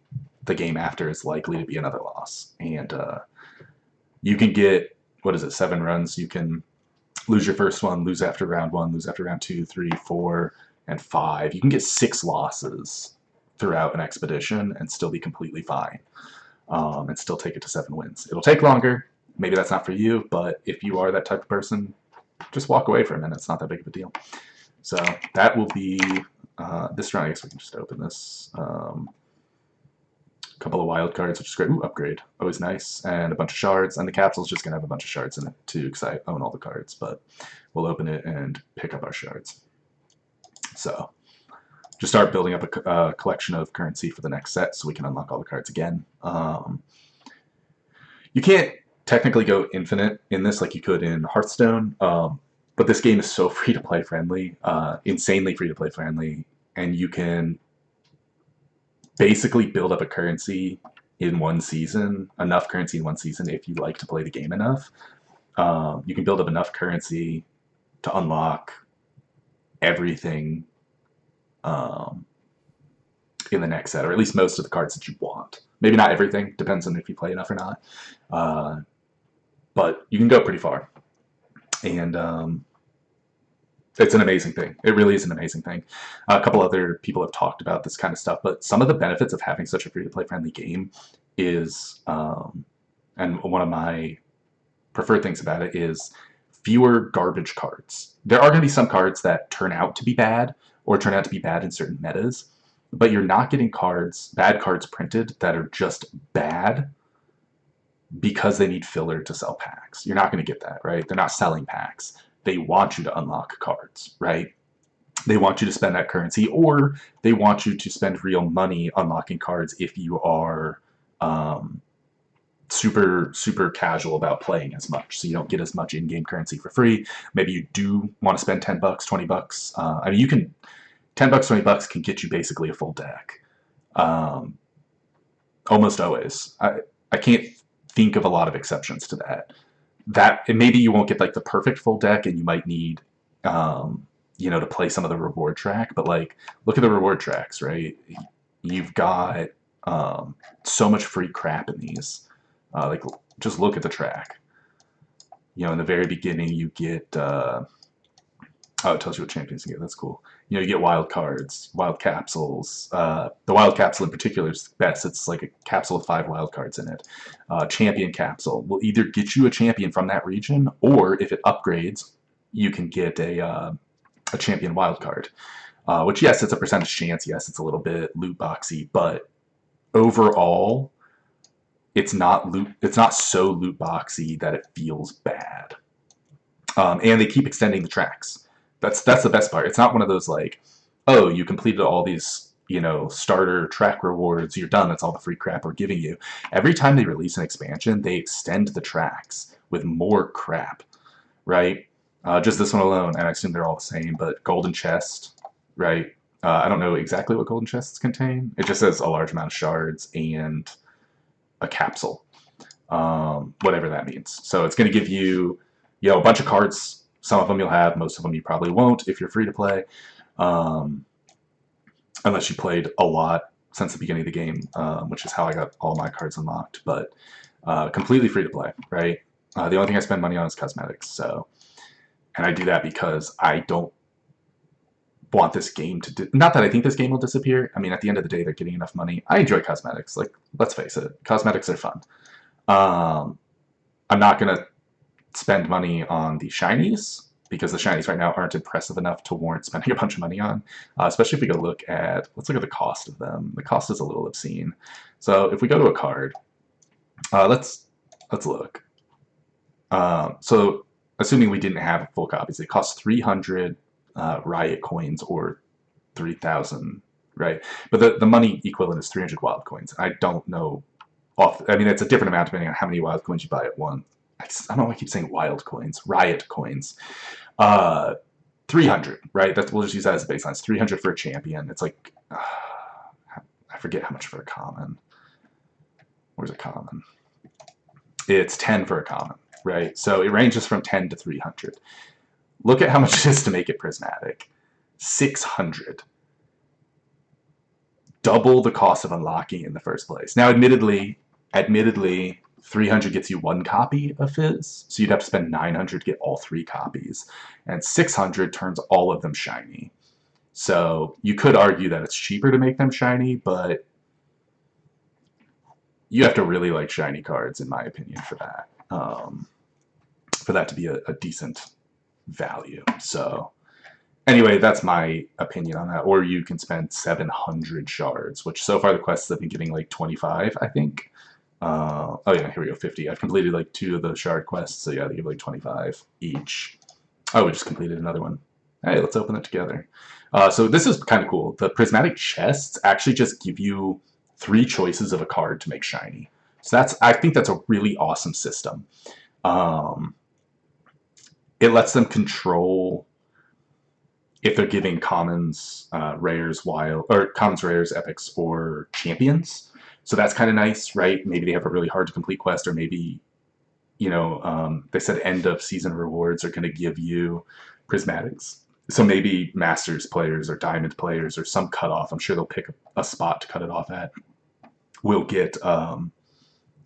S1: the game after is likely to be another loss. And you can get, what is it, 7 runs. You can lose your first one, lose after round 1, lose after round 2, 3, 4, and 5. You can get 6 losses throughout an expedition and still be completely fine. and still take it to 7 wins. It'll take longer. Maybe that's not for you, but if you are that type of person, just walk away for a minute. It's not that big of a deal. So that will be this round. I guess we can just open this. Couple of wild cards, which is great. Ooh, upgrade. Always nice. And a bunch of shards. And the capsule's just going to have a bunch of shards in it, too, because I own all the cards. But we'll open it and pick up our shards. So just start building up a collection of currency for the next set so we can unlock all the cards again. You can't technically go infinite in this like you could in Hearthstone, but this game is so free-to-play friendly, insanely free-to-play friendly, and you can basically build up a currency in one season, enough currency in one season if you like to play the game enough. You can build up enough currency to unlock everything in the next set, or at least most of the cards that you want. Maybe not everything, depends on if you play enough or not. But you can go pretty far. And it's an amazing thing. It really is an amazing thing. A couple other people have talked about this kind of stuff, but some of the benefits of having such a free-to-play friendly game is, and one of my preferred things about it is fewer garbage cards. There are going to be some cards that turn out to be bad, or turn out to be bad in certain metas, but you're not getting bad cards printed that are just bad because they need filler to sell packs. You're not going to get that, right? They're not selling packs. They want you to unlock cards, right? They want you to spend that currency, or they want you to spend real money unlocking cards if you are super casual about playing as much, so you don't get as much in-game currency for free. Maybe you do want to spend 10 bucks, 20 bucks. I mean, you can 10 bucks, 20 bucks can get you basically a full deck. Almost always. I can't think of a lot of exceptions to that. And maybe you won't get like the perfect full deck, and you might need to play some of the reward track, but like look at the reward tracks, right? You've got so much free crap in these. Like just look at the track. In the very beginning you get it tells you what champions you get. That's cool. You get wild cards, wild capsules. The wild capsule in particular is best. It's like a capsule with 5 wild cards in it. Champion capsule will either get you a champion from that region, or if it upgrades, you can get a champion wild card. Which, yes, it's a percentage chance. Yes, it's a little bit loot boxy, but overall, it's not so loot boxy that it feels bad. And they keep extending the tracks. That's the best part. It's not one of those like, oh, you completed all these, starter track rewards, you're done, that's all the free crap we're giving you. Every time they release an expansion, they extend the tracks with more crap, right? Just this one alone, and I assume they're all the same, but golden chest, right? I don't know exactly what golden chests contain. It just says a large amount of shards and a capsule, whatever that means. So it's going to give you, a bunch of cards. Some of them you'll have, most of them you probably won't if you're free to play, unless you played a lot since the beginning of the game, which is how I got all my cards unlocked. But completely free to play, right? The only thing I spend money on is cosmetics. And I do that because I don't want this game to not that I think this game will disappear. I mean, at the end of the day, they're getting enough money. I enjoy cosmetics. Like, let's face it, cosmetics are fun. I'm not gonna spend money on the shinies, because the shinies right now aren't impressive enough to warrant spending a bunch of money on, especially if we go let's look at the cost of them. The cost is a little obscene. So if we go to a card, let's look. So assuming we didn't have full copies, it costs 300 riot coins, or 3,000, right? But the money equivalent is 300 wild coins. I don't know I mean, it's a different amount depending on how many wild coins you buy at once. I don't know why I keep saying wild coins. Riot coins. 300, right? We'll just use that as a baseline. It's 300 for a champion. It's like, I forget how much for a common. Where's a common? It's 10 for a common, right? So it ranges from 10 to 300. Look at how much it is to make it prismatic. 600. Double the cost of unlocking in the first place. Now, admittedly, 300 gets you 1 copy of Fizz, so you'd have to spend 900 to get all 3 copies, and 600 turns all of them shiny. So you could argue that it's cheaper to make them shiny, but you have to really like shiny cards, in my opinion, for that to be a decent value. So anyway, that's my opinion on that. Or you can spend 700 shards, which so far the quests have been giving like 25, I think. Oh yeah, here we go, 50. I've completed like 2 of the shard quests, so yeah, they give like 25 each. Oh, we just completed another one. Hey, let's open it together. So this is kind of cool. The prismatic chests actually just give you 3 choices of a card to make shiny. So I think that's a really awesome system. It lets them control if they're giving commons, rares, commons, rares, epics, or champions. So that's kind of nice, right? Maybe they have a really hard to complete quest, or maybe, they said end of season rewards are going to give you prismatics. So maybe masters players or diamond players or some cutoff, I'm sure they'll pick a spot to cut it off at, will get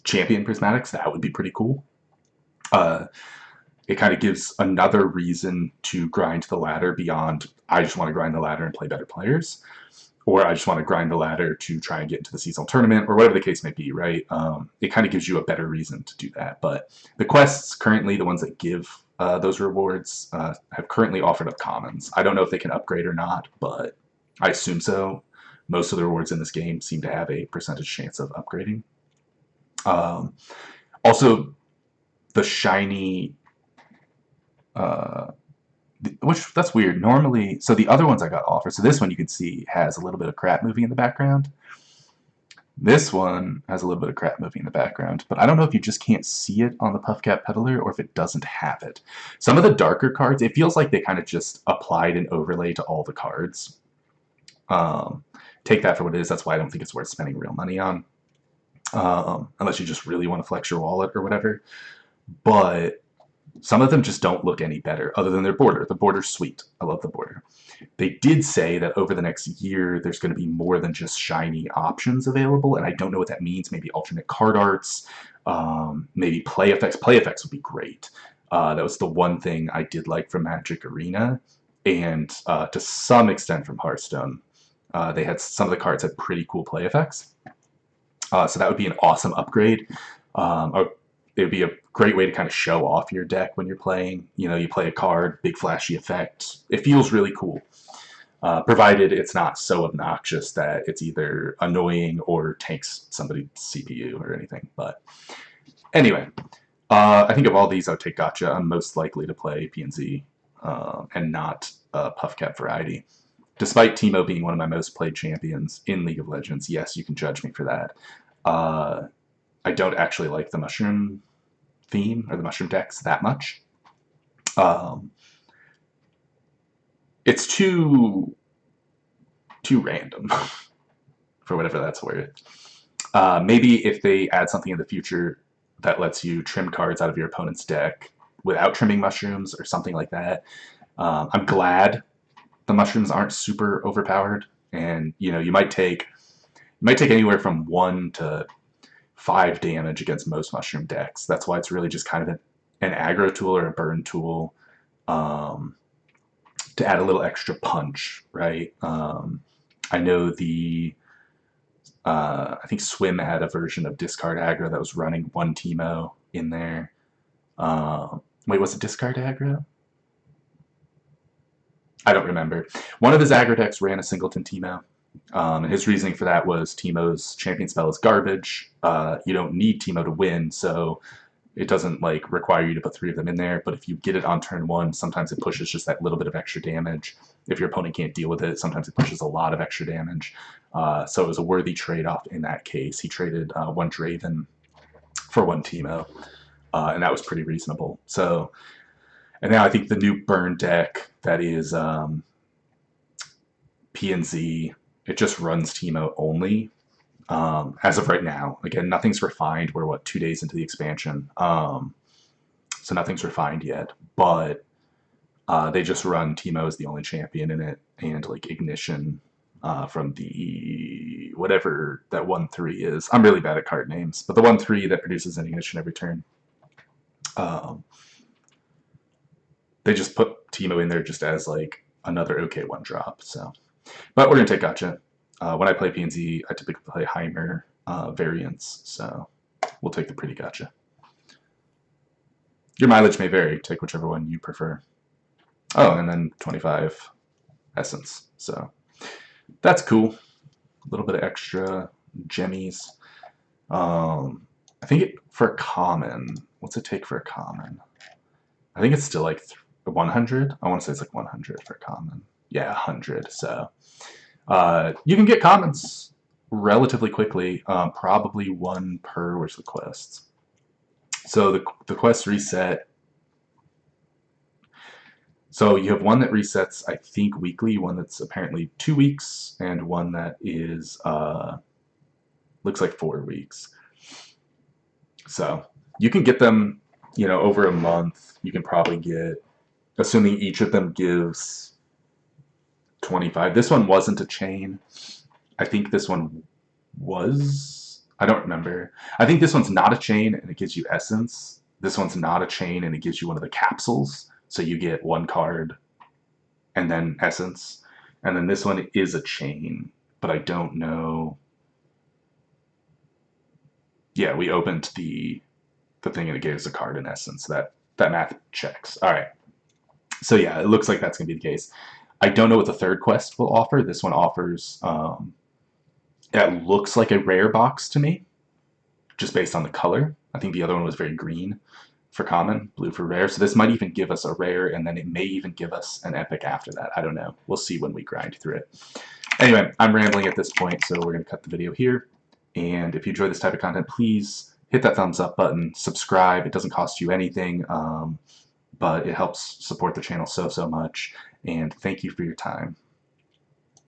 S1: champion prismatics. That would be pretty cool. It kind of gives another reason to grind the ladder beyond, I just want to grind the ladder and play better players, or I just want to grind the ladder to try and get into the seasonal tournament, or whatever the case may be, right? It kind of gives you a better reason to do that. But the quests, currently, the ones that give those rewards, have currently offered up commons. I don't know if they can upgrade or not, but I assume so. Most of the rewards in this game seem to have a percentage chance of upgrading. Also, the shiny... which, that's weird. Normally, so the other ones I got offered, so this one you can see has a little bit of crap moving in the background. This one has a little bit of crap moving in the background, but I don't know if you just can't see it on the Puffcat Peddler or if it doesn't have it. Some of the darker cards, it feels like they kind of just applied an overlay to all the cards. Take that for what it is. That's why I don't think it's worth spending real money on, unless you just really want to flex your wallet or whatever. But some of them just don't look any better, other than their border. The border's sweet. I love the border. They did say that over the next year, there's going to be more than just shiny options available, and I don't know what that means. Maybe alternate card arts, maybe play effects. Play effects would be great. That was the one thing I did like from Magic Arena, and to some extent from Hearthstone. They had some of the cards had pretty cool play effects. So that would be an awesome upgrade. It would be a great way to kind of show off your deck when you're playing. You play a card, big flashy effect. It feels really cool, provided it's not so obnoxious that it's either annoying or takes somebody's CPU or anything. But anyway, I think of all these, I would take Gotcha. I'm most likely to play PNZ and not Puffcat variety. Despite Teemo being one of my most played champions in League of Legends, yes, you can judge me for that. I don't actually like the mushroom theme or the mushroom decks that much. It's too random for whatever that's worth. Maybe if they add something in the future that lets you trim cards out of your opponent's deck without trimming mushrooms or something like that. I'm glad the mushrooms aren't super overpowered, and you might take anywhere from 1 to 5 damage against most mushroom decks. That's why it's really just kind of an aggro tool or a burn tool, to add a little extra punch, right? I know I think Swim had a version of discard aggro that was running 1 Teemo in there. Wait, was it discard aggro? I don't remember. One of his aggro decks ran a singleton Teemo. And his reasoning for that was Teemo's champion spell is garbage. You don't need Teemo to win, so it doesn't require you to put 3 of them in there. But if you get it on turn 1, sometimes it pushes just that little bit of extra damage. If your opponent can't deal with it, sometimes it pushes a lot of extra damage. So it was a worthy trade-off in that case. He traded 1 Draven for 1 Teemo, and that was pretty reasonable. So, and now I think the new burn deck that is PNZ, it just runs Teemo only, as of right now. Again, nothing's refined. We're 2 days into the expansion, so nothing's refined yet. But they just run Teemo as the only champion in it, and Ignition from the whatever that 1/3 is. I'm really bad at card names, but the 1/3 that produces an Ignition every turn. They just put Teemo in there just as another okay 1-drop. So. But we're going to take Gotcha. When I play PNZ, I typically play Heimer variants, so we'll take the pretty gotcha. Your mileage may vary. Take whichever one you prefer. Oh, and then 25 essence. So that's cool. A little bit of extra gemmies. I think for a common, what's it take for a common? I think it's still like 100. I want to say it's like 100 for a common. Yeah, 100. So you can get commons relatively quickly. Probably one per, where's the quests? So the quests reset. So you have one that resets, I think, weekly, one that's apparently 2 weeks, and one that is looks like 4 weeks. So you can get them, you know, over a month. You can probably get, assuming each of them gives 25. This one wasn't a chain. I think this one was. I don't remember. I think this one's not a chain and it gives you essence. This one's not a chain and it gives you one of the capsules. So you get one card and then essence. And then this one is a chain, but I don't know. Yeah, we opened the thing and it gave us a card in essence. That math checks. All right. So yeah, it looks like that's going to be the case. I don't know what the third quest will offer. This one offers, it looks like a rare box to me, just based on the color. I think the other one was very green for common, blue for rare. So this might even give us a rare, and then it may even give us an epic after that. I don't know. We'll see when we grind through it. Anyway, I'm rambling at this point, so we're going to cut the video here. And if you enjoy this type of content, please hit that thumbs up button, subscribe. It doesn't cost you anything, but it helps support the channel so much. And thank you for your time.